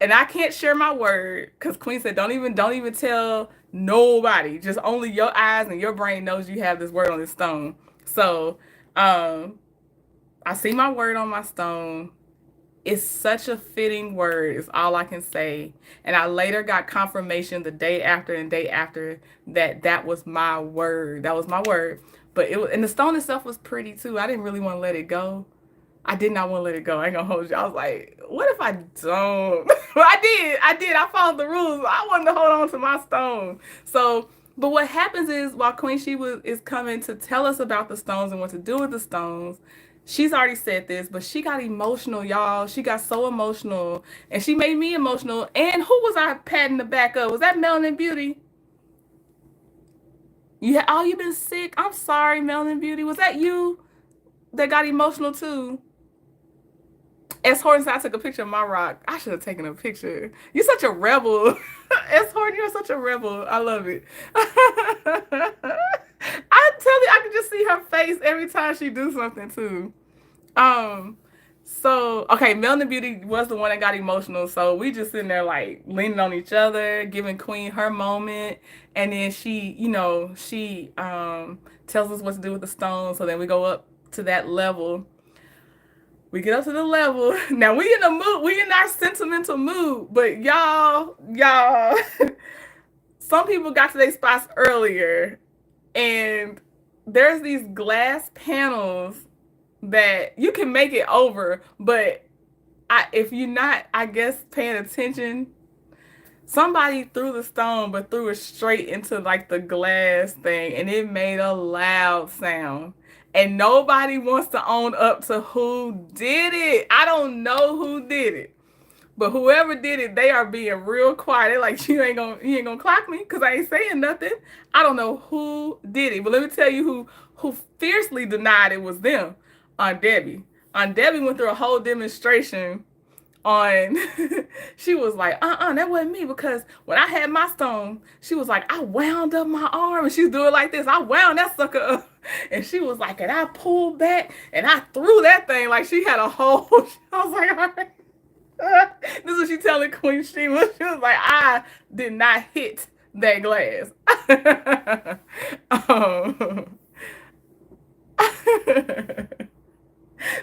And I can't share my word because Queen said don't even tell nobody. Just only your eyes and your brain knows you have this word on this stone. So um I see my word on my stone. It's such a fitting word, is all I can say. And I later got confirmation the day after and day after that that was my word. That was my word. But it was, and the stone itself was pretty too. I didn't really want to let it go. I did not want to let it go. I ain't gonna hold you. I was like, what if I don't? Well, I did. I followed the rules. I wanted to hold on to my stone. So, but what happens is while Queen Sheba is coming to tell us about the stones and what to do with the stones, she's already said this, but she got emotional, y'all. She got so emotional, and she made me emotional. And who was I patting the back of? Was that Melanin Beauty? Oh, you been sick? I'm sorry, Melanin Beauty. Was that you that got emotional too? S. Horton said I took a picture of my rock. I should have taken a picture. You're such a rebel. S. Horton, you're such a rebel. I love it. I tell you, I can just see her face every time she do something too. Um, so okay, Melanin Beauty was the one that got emotional. So we just sitting there like leaning on each other, giving Queen her moment, and then she tells us what to do with the stone. So then we go up to that level. We get up to the level. Now we in the mood, we in our sentimental mood, but y'all, some people got to their spots earlier, and there's these glass panels that you can make it over, but if you're not, I guess, paying attention, somebody threw the stone, but threw it straight into like the glass thing, and it made a loud sound. And nobody wants to own up to who did it. I don't know who did it. But whoever did it, they are being real quiet. They're like, you ain't gonna clock me because I ain't saying nothing. I don't know who did it. But let me tell you who fiercely denied it was them. Aunt Debbie. Aunt Debbie went through a whole demonstration on she was like, that wasn't me, because when I had my stone, she was like, I wound up my arm, and she's doing like this. I wound that sucker up. And she was like, and I pulled back and I threw that thing like she had a whole I was like, all right. This is what she telling Queen Sheba. She was like, I did not hit that glass. um,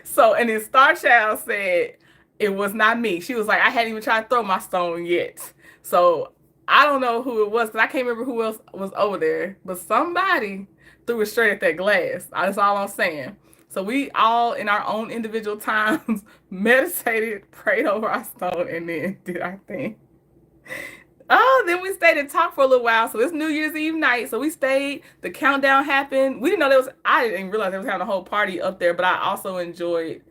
So, and then Star Child said it was not me. She was like, I hadn't even tried to throw my stone yet. So I don't know who it was because I can't remember who else was over there, but somebody threw it straight at that glass. That's all I'm saying. So we all, in our own individual times, meditated, prayed over our stone, and then did our thing. Oh, then we stayed and talked for a little while. So it's New Year's Eve night. So we stayed. The countdown happened. We didn't know there was. I didn't realize they was having a whole party up there. But I also enjoyed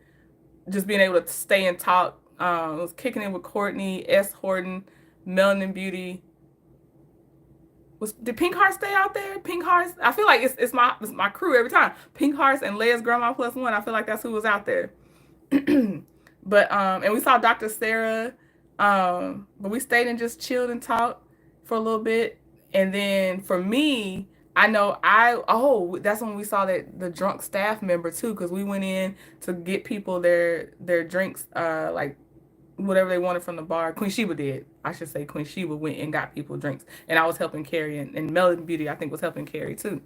just being able to stay and talk. I was kicking in with Courtney, S. Horton, Melanin Beauty. Did Pink Heart stay out there? Pink Hearts. I feel like it's my crew every time. Pink Hearts and Leia's Grandma Plus One. I feel like that's who was out there. But and we saw Dr. Sarah. But we stayed and just chilled and talked for a little bit. And then for me, I know that's when we saw that the drunk staff member too, because we went in to get people their drinks, like whatever they wanted from the bar. Queen Sheba did. I should say Queen Sheba went and got people drinks. And I was helping carry, and Melody Beauty, I think, was helping carry too.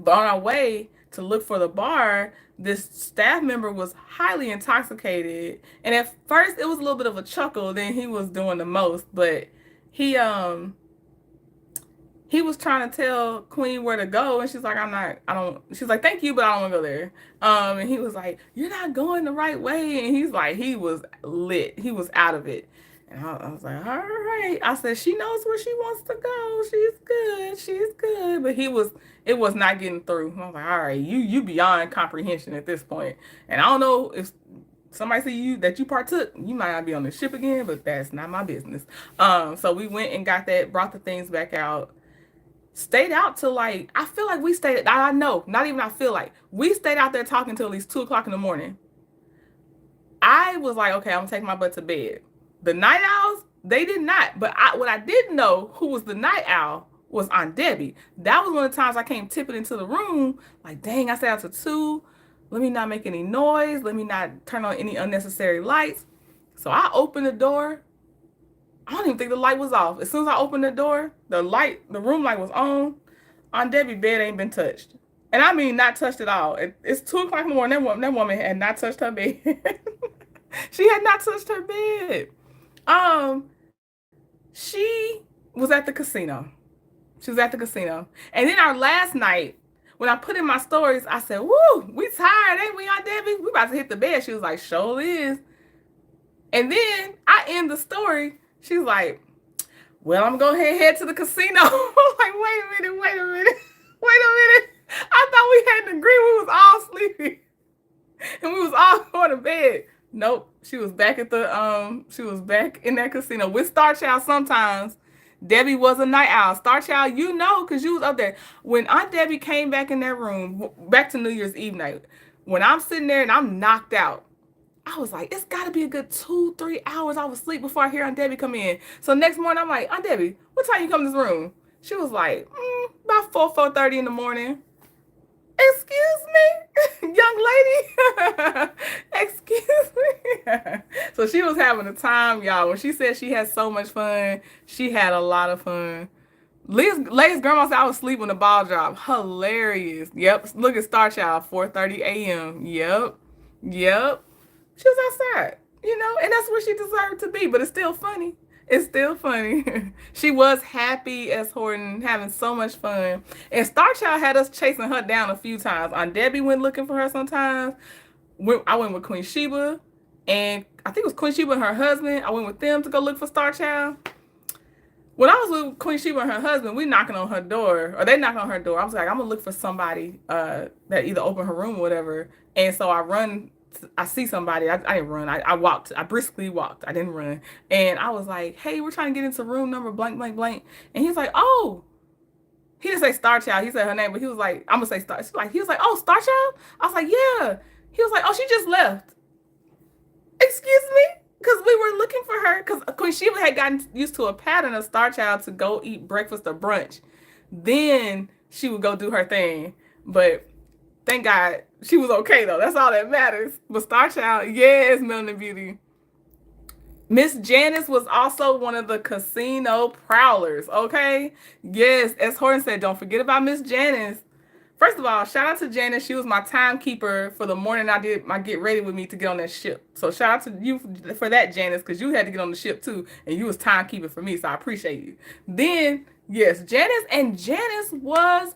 But on our way to look for the bar, this staff member was highly intoxicated. And at first it was a little bit of a chuckle, then he was doing the most, but he he was trying to tell Queen where to go, and she's like, she's like, thank you, but I don't want to go there. And he was like, you're not going the right way. And he's like, he was lit. He was out of it. And I was like, all right. I said, she knows where she wants to go. She's good. She's good. But it was not getting through. I was like, all right, you beyond comprehension at this point. And I don't know if somebody see you that you partook, you might not be on the ship again, but that's not my business. So we went and got that, brought the things back out. Stayed out till like, I feel like we stayed, I know, not even I feel like, we stayed out there talking till at least 2 o'clock in the morning. I was like, okay, I'm gonna take my butt to bed. The night owls, they did not. But what I didn't know who was the night owl was Aunt Debbie. That was one of the times I came tipping into the room, like, dang, I stayed out till 2. Let me not make any noise. Let me not turn on any unnecessary lights. So I opened the door. I don't even think the light was off. As soon as I opened the door, the room light was on. Aunt Debbie's bed ain't been touched. And I mean not touched at all. It's 2 o'clock in the morning. That woman had not touched her bed. She had not touched her bed. She was at the casino. She was at the casino. And then our last night, when I put in my stories, I said, woo, we tired, ain't we, Aunt Debbie? We about to hit the bed. She was like, sure is. And then I end the story. She's like, well, I'm going to head to the casino. I'm like, wait a minute. I thought we had an agreement. We was all sleeping. And we was all going to bed. Nope. She was back in that casino with Star Child sometimes. Debbie was a night owl. Star Child, you know, because you was up there. When Aunt Debbie came back in that room, back to New Year's Eve night, when I'm sitting there and I'm knocked out, I was like, it's got to be a good 2-3 hours I was asleep before I hear Aunt Debbie come in. So next morning, I'm like, Aunt Debbie, what time you come to this room? She was like, about 4:30 in the morning. Excuse me, young lady. Excuse me. So she was having a time, y'all. When she said she had so much fun, she had a lot of fun. Leia's grandma said I was asleep when the ball dropped. Hilarious. Yep. Look at Star Child, 4:30 a.m. Yep. She was outside, and that's where she deserved to be. But it's still funny. It's still funny. She was happy as Horton, having so much fun. And Star Child had us chasing her down a few times. Aunt Debbie went looking for her sometimes. I went with Queen Sheba. And I think it was Queen Sheba and her husband. I went with them to go look for Star Child. When I was with Queen Sheba and her husband, we knocking on her door. Or they knocking on her door. I was like, I'm going to look for somebody that either open her room or whatever. And so I see somebody. I didn't run. I walked. I briskly walked. I didn't run. And I was like, hey, we're trying to get into room number blank, blank, blank. And he's like, oh. He didn't say Star Child. He said her name, but he was like, I'm going to say Star. He was like, oh, Star Child? I was like, yeah. He was like, oh, she just left. Excuse me? Because we were looking for her. Because Queen Sheba had gotten used to a pattern of Star Child to go eat breakfast or brunch. Then she would go do her thing. But thank God she was okay, though. That's all that matters. But Star Child, yes, Melanin Beauty. Miss Janice was also one of the casino prowlers. Okay, yes, as Horton said, don't forget about Miss Janice. First of all, shout out to Janice. She was my timekeeper for the morning I did my get ready with me to get on that ship. So shout out to you for that, Janice, because you had to get on the ship too, and you was timekeeping for me. So I appreciate you. Then yes, Janice was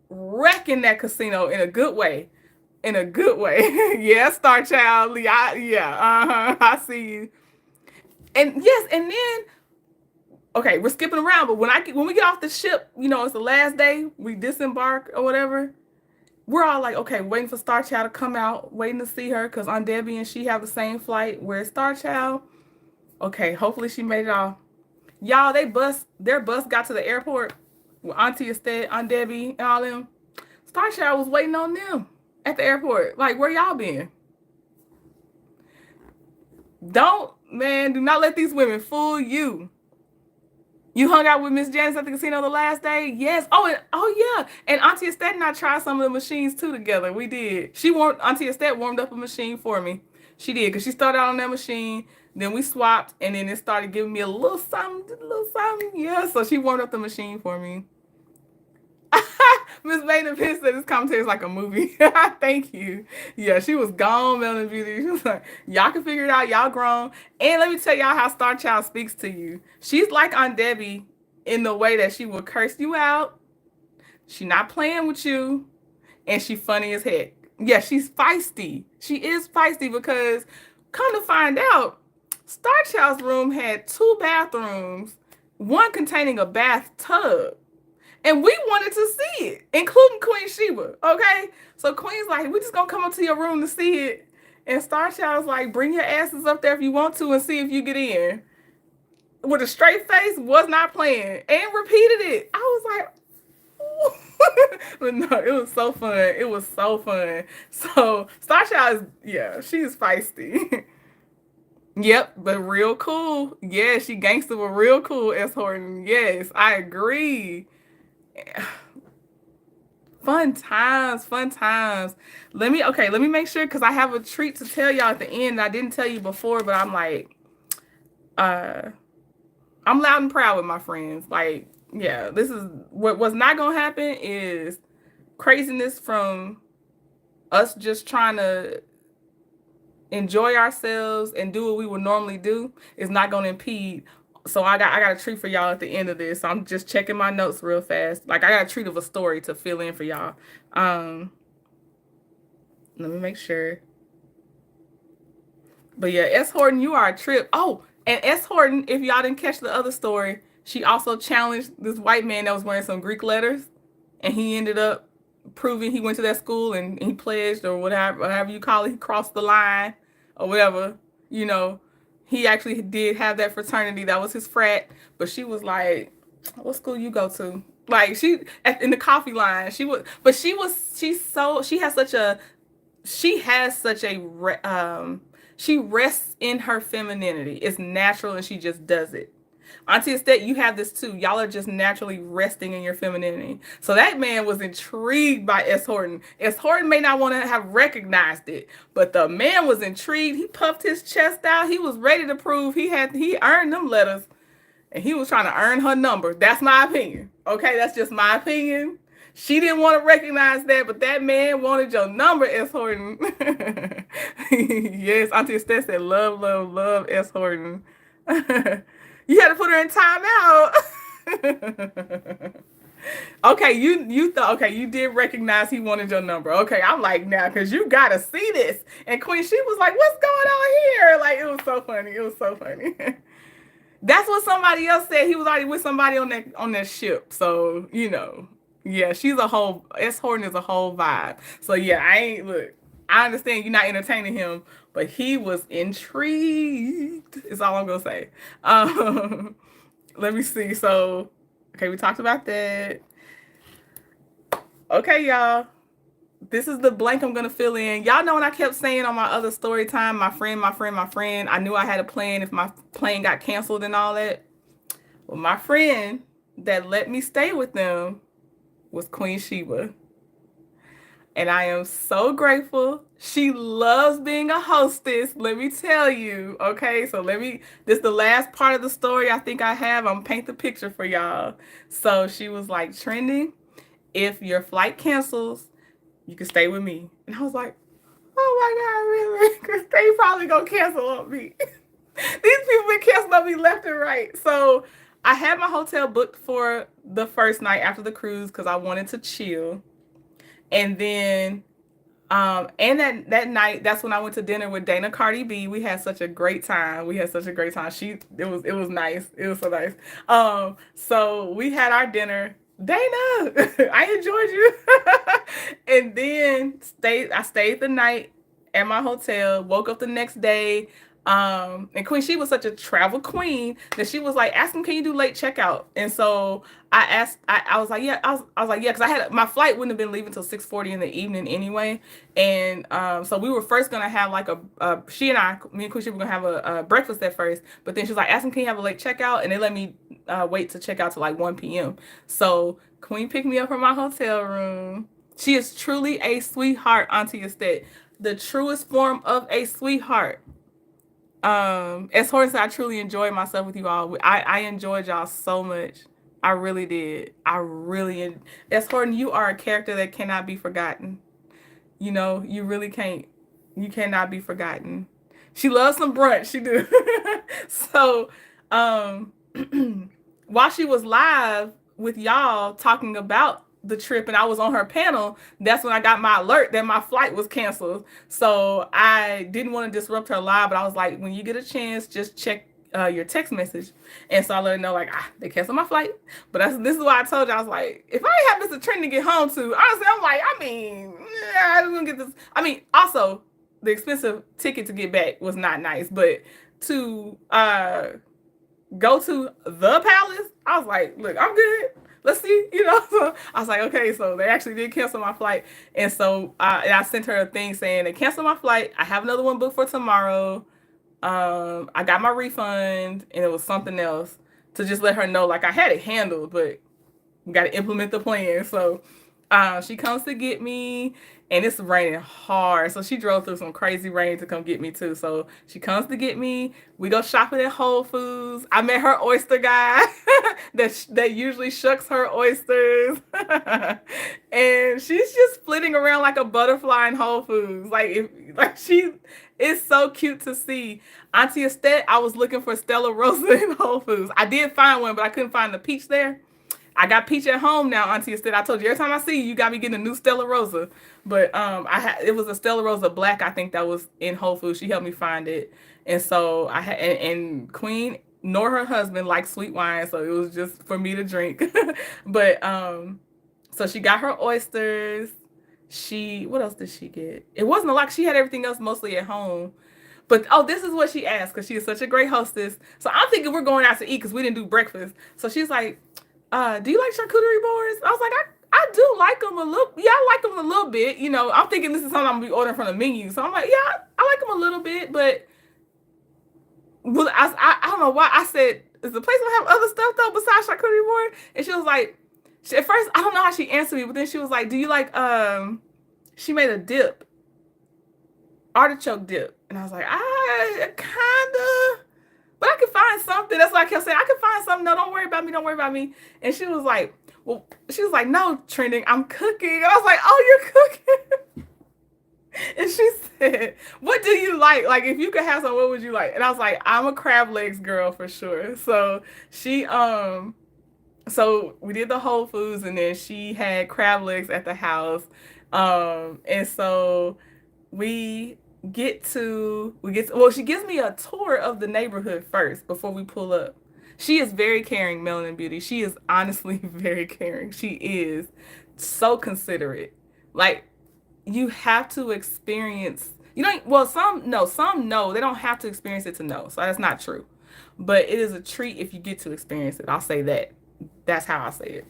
wrecking that casino in a good way. In a good way. Yeah, Star Child. Yeah, I see you. And yes, and then okay, we're skipping around, but when we get off the ship, it's the last day, we disembark or whatever. We're all like, okay, waiting for Star Child to come out, waiting to see her, because Aunt Debbie and she have the same flight. Where's Star Child? Okay, hopefully she made it off. Y'all, their bus got to the airport with Auntie Estate, Aunt Debbie, and all them. Star Child was waiting on them at the airport. Like, where y'all been? Do not let these women fool you. You hung out with Miss Janice at the casino the last day? Yes. Oh yeah. And Auntie Estate and I tried some of the machines too together. We did. Auntie Estate warmed up a machine for me. She did, because she started out on that machine. Then we swapped, and then it started giving me a little something, Yeah, so she warmed up the machine for me. Miss Maiden Pitt said this commentary is like a movie. Thank you. Yeah, she was gone, Melanie Beauty. She was like, y'all can figure it out. Y'all grown. And let me tell y'all how Star Child speaks to you. She's like Aunt Debbie in the way that she will curse you out. She not playing with you. And she funny as heck. Yeah, she's feisty. She is feisty because, come to find out, Star Child's room had 2 bathrooms, one containing a bathtub. And we wanted to see it, including Queen Sheba. Okay? So Queen's like, we just gonna come up to your room to see it. And Star Child's like, bring your asses up there if you want to and see if you get in. With a straight face, was not playing. And repeated it. I was like, but no, it was so fun. It was so fun. So Star Child she's feisty. Yep, but real cool. Yeah, she gangster but real cool, S. Horton. Yes, I agree. Fun times, fun times. Let me make sure, because I have a treat to tell y'all at the end. I didn't tell you before, but I'm like, I'm loud and proud with my friends. Like, yeah, this is what's not gonna happen is craziness from us just trying to enjoy ourselves and do what we would normally do is not gonna impede. So I got a treat for y'all at the end of this. So I'm just checking my notes real fast. Like, I got a treat of a story to fill in for y'all. Let me make sure. But yeah, S. Horton, you are a trip. Oh, and S. Horton, if y'all didn't catch the other story, she also challenged this white man that was wearing some Greek letters, and he ended up proving he went to that school and he pledged, or whatever you call it, he crossed the line or whatever. He actually did have that fraternity. That was his frat. But she was like, what school you go to? Like, in the coffee line, she she rests in her femininity. It's natural, and she just does it. Auntie Estate, you have this too. Y'all are just naturally resting in your femininity. So that man was intrigued by S. Horton. S. Horton may not want to have recognized it, but the man was intrigued. He puffed his chest out. He was ready to prove he earned them letters, and he was trying to earn her number. That's my opinion. Okay, that's just my opinion. She didn't want to recognize that, but that man wanted your number, S. Horton. Yes, Auntie Estate said, love, love, love S. Horton. You had to put her in timeout. Okay, you did recognize he wanted your number. Okay, I'm like, now, because you gotta see this. And Queen, she was like, what's going on here? Like, it was so funny. It was so funny. That's what somebody else said. He was already with somebody on that ship. So, yeah, S. Horton is a whole vibe. So yeah, I understand you're not entertaining him, but he was intrigued. Is all I'm gonna say. Let me see. So, okay, we talked about that. Okay, y'all. This is the blank I'm gonna fill in. Y'all know when I kept saying on my other story time, my friend, I knew I had a plan if my plane got canceled and all that. Well, my friend that let me stay with them was Queen Sheba. and I am so grateful. She loves being a hostess, let me tell you. Okay, so this is the last part of the story I think I have. I'm paint the picture for y'all. So she was like, Trending, if your flight cancels, you can stay with me. And I was like, oh my God, really? Because they probably gonna cancel on me. These people been canceling on me left and right. So I had my hotel booked for the first night after the cruise because I wanted to chill. And then and that night, that's when I went to dinner with Dana Cardi B. We had such a great time. We had such a great time. It was nice. It was so nice. So we had our dinner. Dana, I enjoyed you. And then I stayed the night at my hotel. Woke up the next day. And Queen, she was such a travel queen that she was like, ask him, can you do late checkout? And so I was like, yeah, I was like, yeah, because I had my flight wouldn't have been leaving until 6:40 in the evening anyway. And so we were first gonna have like she and me and Queen, were gonna have a breakfast at first, but then she was like, ask him, can you have a late checkout? And they let me wait to check out to like 1 p.m. So Queen picked me up from my hotel room. She is truly a sweetheart, Auntie Estate, the truest form of a sweetheart. As far as I truly enjoyed myself with you all, I enjoyed y'all so much. I really did. As Horton, you are a character that cannot be forgotten. You know, you really can't. You cannot be forgotten. She loves some brunch. She do. So, um, while she was live with y'all talking about the trip and I was on her panel, that's when I got my alert that my flight was canceled. So I didn't want to disrupt her live, but I was like, when you get a chance, just check your text message. And so I let her know, like, they canceled my flight. But this is why I told you, I was like, if I have Mr. Trent to get home to, honestly, I'm like, I'm going to get this. Also, the expensive ticket to get back was not nice, but to go to the palace, I was like, look, I'm good. Let's see, So I was like, okay, so they actually did cancel my flight. And so I sent her a thing saying they canceled my flight. I have another one booked for tomorrow. I got my refund, and it was something else, to just let her know, like, I had it handled, but got to implement the plan. So she comes to get me, and it's raining hard. So she drove through some crazy rain to come get me too. So she comes to get me. We go shopping at Whole Foods. I met her oyster guy that usually shucks her oysters. And she's just flitting around like a butterfly in Whole Foods. She is so cute to see. Auntie Estet, I was looking for Stella Rosa in Whole Foods. I did find one, but I couldn't find the peach there. I got peach at home now, Auntie Estet. I told you, every time I see you, you got me getting a new Stella Rosa. But it was a Stella Rosa Black, I think, that was in Whole Foods. She helped me find it. And so and Queen nor her husband like sweet wine, so it was just for me to drink. But so she got her oysters. What else did she get? It wasn't a lot. She had everything else mostly at home. But this is what she asked, because she is such a great hostess. So I'm thinking we're going out to eat because we didn't do breakfast. So she's like, do you like charcuterie boards? I was like, I do like them a little. Yeah, I like them a little bit. I'm thinking this is something I'm gonna be ordering from the menu. So I'm like, yeah, I like them a little bit, but I don't know why I said, is the place gonna have other stuff though besides charcuterie board? And she was like, at first I don't know how she answered me, but then she was like, do you like she made a dip, artichoke dip, and I was like, I kinda. But I could find something. That's why I kept saying, I could find something. No, don't worry about me. Don't worry about me. And she was like, no, Trending, I'm cooking. And I was like, oh, you're cooking? And she said, what do you like? Like, if you could have some, what would you like? And I was like, I'm a crab legs girl for sure. So so we did the Whole Foods, and then she had crab legs at the house. And so she gives me a tour of the neighborhood first before we pull up. She is very caring, Melanin Beauty. She is honestly very caring. She is so considerate. Like, you have to experience, some know. They don't have to experience it to know. So that's not true. But it is a treat if you get to experience it. I'll say that. That's how I say it.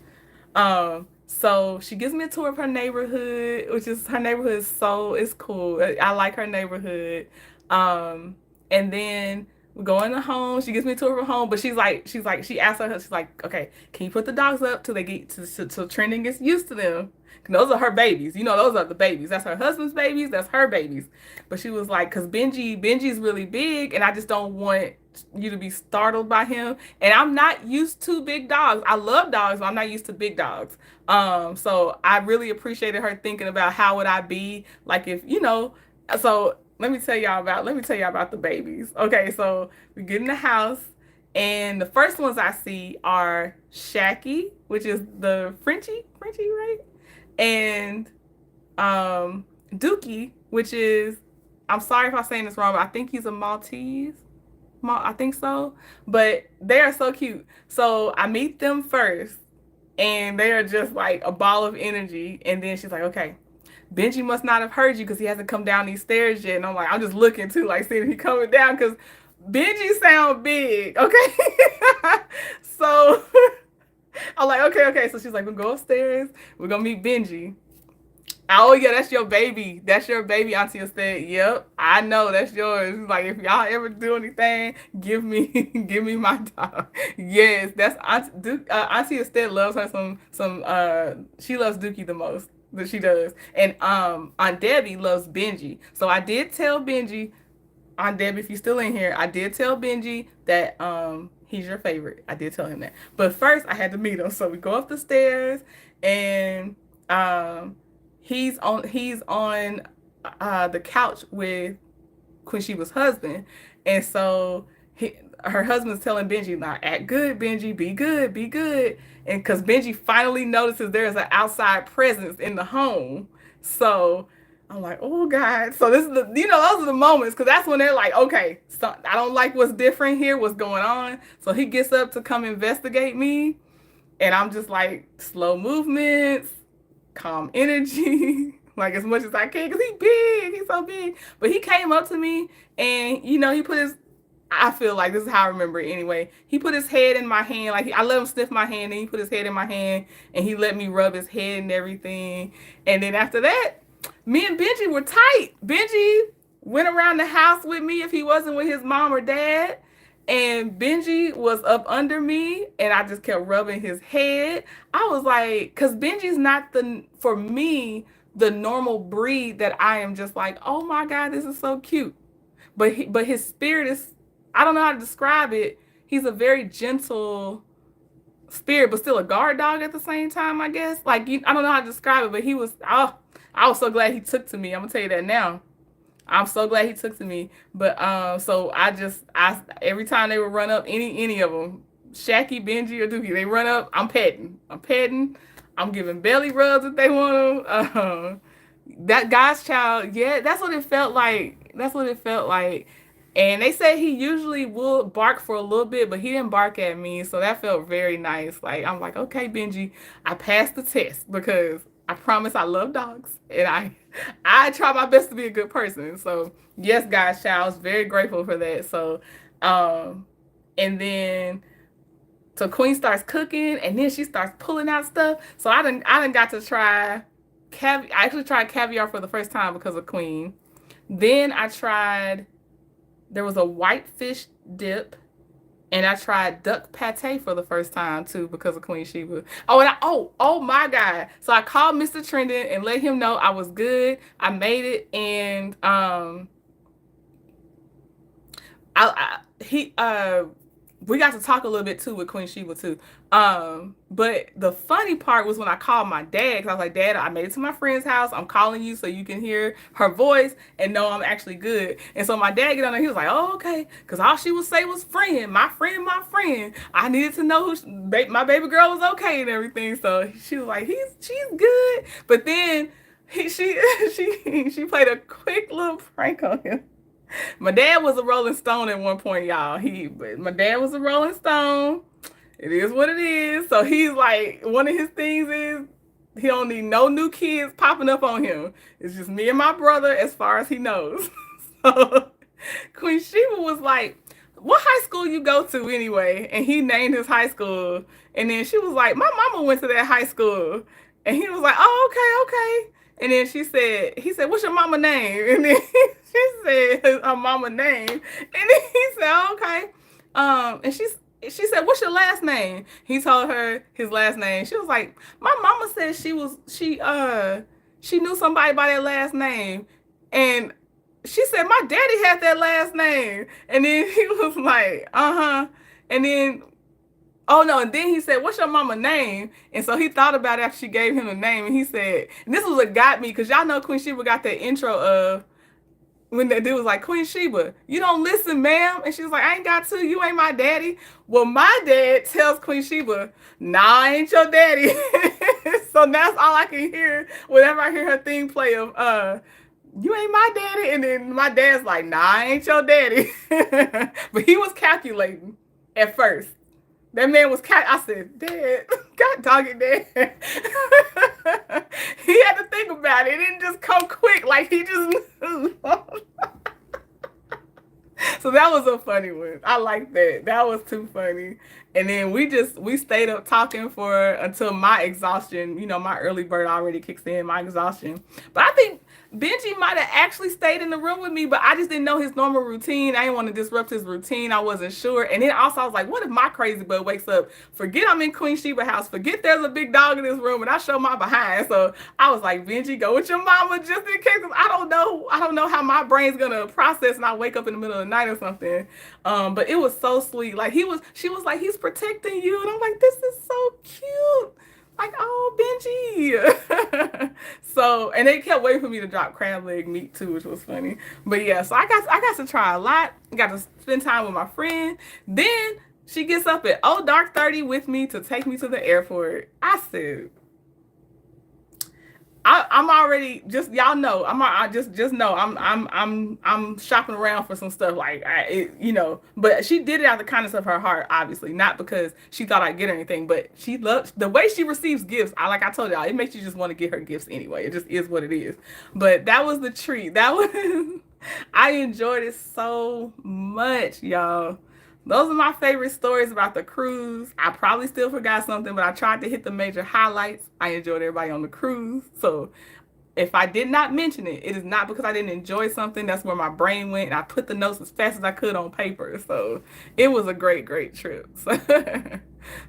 So she gives me a tour of her neighborhood, her neighborhood is cool. I like her neighborhood. And then We go in the home. She gets me to her home, but she asks her, she's like, okay, can you put the dogs up till they get till Trendon gets used to them? Those are her babies. Those are the babies. That's her husband's babies. That's her babies. But she was like, because Benji's really big, and I just don't want you to be startled by him. And I'm not used to big dogs. I love dogs, but I'm not used to big dogs. So I really appreciated her thinking about how would I be like if So let me tell y'all about the babies. Okay, so we get in the house, and the first ones I see are Shacky, which is the Frenchie, right? And Dookie, which is, I'm sorry if I'm saying this wrong, but I think he's a Maltese. I think so. But they are so cute. So I meet them first, and they are just like a ball of energy. And then she's like, okay, Benji must not have heard you because he hasn't come down these stairs yet. And I'm like, I'm just looking too, like seeing if he coming down because Benji sound big. Okay. So I'm like, okay. So she's like, we'll go upstairs. We're gonna meet Benji. Oh yeah, that's your baby. That's your baby, Auntie Estelle. Yep, I know that's yours. Like if y'all ever do anything, give me give me my dog. Yes, that's Auntie Estelle loves her some she loves Dookie the most. That she does. And Aunt Debbie loves Benji. So I did tell Benji, Aunt Debbie, if you're still in here, I did tell Benji that he's your favorite. I did tell him that. But first I had to meet him. So we go up the stairs, and he's on the couch with Queen Sheba's husband. And so her husband's telling Benji, "Now act good, Benji. Be good, be good." And because Benji finally notices there's an outside presence in the home, so I'm like, "Oh God!" So this is those are the moments because that's when they're like, "Okay, so I don't like what's different here. What's going on?" So he gets up to come investigate me, and I'm just like slow movements, calm energy, like as much as I can, because he's big, he's so big. But he came up to me, and he put his, I feel like this is how I remember it anyway. He put his head in my hand, like I let him sniff my hand, and he put his head in my hand, and he let me rub his head and everything. And then after that, me and Benji were tight. Benji went around the house with me if he wasn't with his mom or dad. And Benji was up under me, and I just kept rubbing his head. I was like, because Benji's not for me, the normal breed that I am just like, oh my God, this is so cute. But his spirit is, I don't know how to describe it. He's a very gentle spirit, but still a guard dog at the same time, I guess. Like, I don't know how to describe it, but I was so glad he took to me. I'm going to tell you that now. I'm so glad he took to me. But so I every time they would run up, any of them, Shacky, Benji, or Dookie, they run up, I'm petting. I'm giving belly rubs if they want them. That God's child, yeah, that's what it felt like. And they said he usually would bark for a little bit, but he didn't bark at me, so that felt very nice. Like I'm like, okay, Benji, I passed the test because I promise I love dogs, and I try my best to be a good person. So yes, God's child, I was very grateful for that. So, and then so Queen starts cooking, and then she starts pulling out stuff. So I didn't got to try I actually tried caviar for the first time because of Queen. Then there was a white fish dip, and I tried duck pate for the first time too because of Queen Sheba. Oh my God! So I called Mr. Trendon and let him know I was good. I made it, and we got to talk a little bit too with Queen Sheba too. But the funny part was when I called my dad, because I was like, Dad, I made it to my friend's house. I'm calling you so you can hear her voice and know I'm actually good. And so my dad get on there, he was like, oh, okay. Because all she would say was friend, my friend, my friend. I needed to know my baby girl was okay and everything. So she was like, she's good. But then she played a quick little prank on him. My dad was a Rolling Stone at one point, y'all. My dad was a Rolling Stone. It is what it is. So he's like, one of his things is he don't need no new kids popping up on him. It's just me and my brother as far as he knows. So Queen Sheba was like, what high school you go to anyway? And he named his high school. And then she was like, my mama went to that high school. And he was like, oh, okay. he said, "What's your mama name?" And then she said her mama name, and then he said, oh, "Okay." And she said, "What's your last name?" He told her his last name. She was like, "My mama said she knew somebody by their last name," and she said, "My daddy had that last name." And then he was like, "Uh-huh." And then oh no, and then he said, "What's your mama name?" And so he thought about it after she gave him the name, and he said, and this was what got me, because y'all know Queen Sheba got that intro of when that dude was like, "Queen Sheba, you don't listen, ma'am." And she was like, "I ain't got to, you ain't my daddy." Well, my dad tells Queen Sheba, "Nah, I ain't your daddy." So that's all I can hear whenever I hear her theme play of "You ain't my daddy." And then my dad's like, "Nah, I ain't your daddy." But he was calculating at first. That man was I said, "Dad, God dog it, Dad." He had to think about it. It didn't just come quick like he just knew. So that was a funny one. I like that. That was too funny. And then we stayed up talking for until my exhaustion. You know, my early bird already kicks in, my exhaustion. But I think Benji might have actually stayed in the room with me, but I just didn't know his normal routine. I didn't want to disrupt his routine. I wasn't sure. And then also I was like, what if my crazy butt wakes up? Forget I'm in Queen Sheba house. Forget there's a big dog in this room, and I show my behind. So I was like, Benji, go with your mama just in case. I don't know. I don't know how my brain's gonna process, and I wake up in the middle of the night or something. But it was so sweet. Like she was like, he's protecting you, and I'm like, this is so cute. Like, oh, Benji. So, and they kept waiting for me to drop crab leg meat too, which was funny. But yeah, so I got to try a lot. Got to spend time with my friend. Then she gets up at dark 30 with me to take me to the airport. I said, I'm already just y'all know I just know I'm shopping around for some stuff like you know, but she did it out of the kindness of her heart, obviously not because she thought I'd get her anything, but she loves the way she receives gifts. Like I told y'all, it makes you just want to get her gifts anyway. It just is what it is. But that was the treat. That was I enjoyed it so much, y'all. Those are my favorite stories about the cruise. I probably still forgot something, but I tried to hit the major highlights. I enjoyed everybody on the cruise. So if I did not mention it, it is not because I didn't enjoy something. That's where my brain went, and I put the notes as fast as I could on paper. So it was a great, great trip. So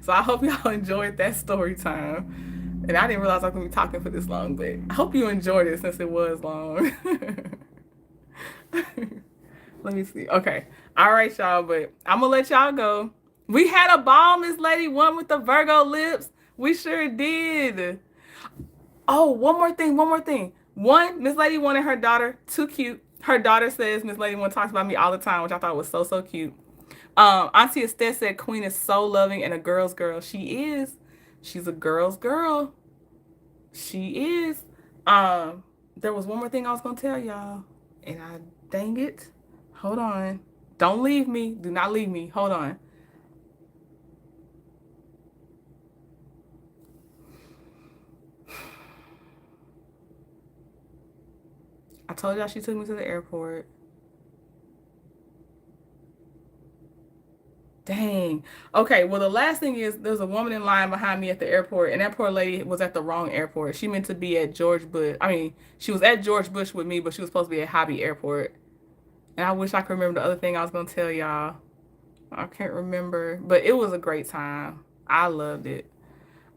I hope y'all enjoyed that story time. And I didn't realize I was going to be talking for this long, but I hope you enjoyed it since it was long. Let me see. Okay. All right, y'all, but I'm going to let y'all go. We had a ball, Miss Lady, one with the Virgo lips. We sure did. Oh, one more thing. One, Miss Lady wanted her daughter, too cute. Her daughter says Miss Lady One talks about me all the time, which I thought was so, so cute. Auntie Estelle said Queen is so loving and a girl's girl. She is. She's a girl's girl. She is. There was one more thing I was going to tell y'all, and I dang it. Hold on. Don't leave me. Do not leave me. Hold on. I told y'all she took me to the airport. Dang. Okay, well, the last thing is there's a woman in line behind me at the airport, and that poor lady was at the wrong airport. She meant to be at George Bush. I mean, she was at George Bush with me, but she was supposed to be at Hobby Airport. And I wish I could remember the other thing I was going to tell y'all. I can't remember, but it was a great time. I loved it.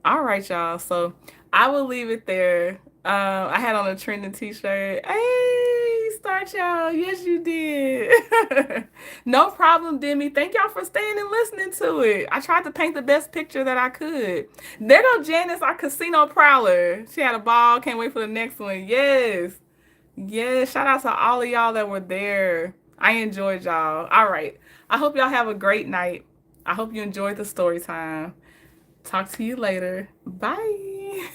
All right, y'all. So I will leave it there. I had on a trending t-shirt. Hey, Star Child. Yes, you did. No problem, Demi. Thank y'all for staying and listening to it. I tried to paint the best picture that I could. There go Janice, our casino prowler. She had a ball. Can't wait for the next one. Yes. Yes. Shout out to all of y'all that were there. I enjoyed y'all. All right. I hope y'all have a great night. I hope you enjoyed the story time. Talk to you later. Bye.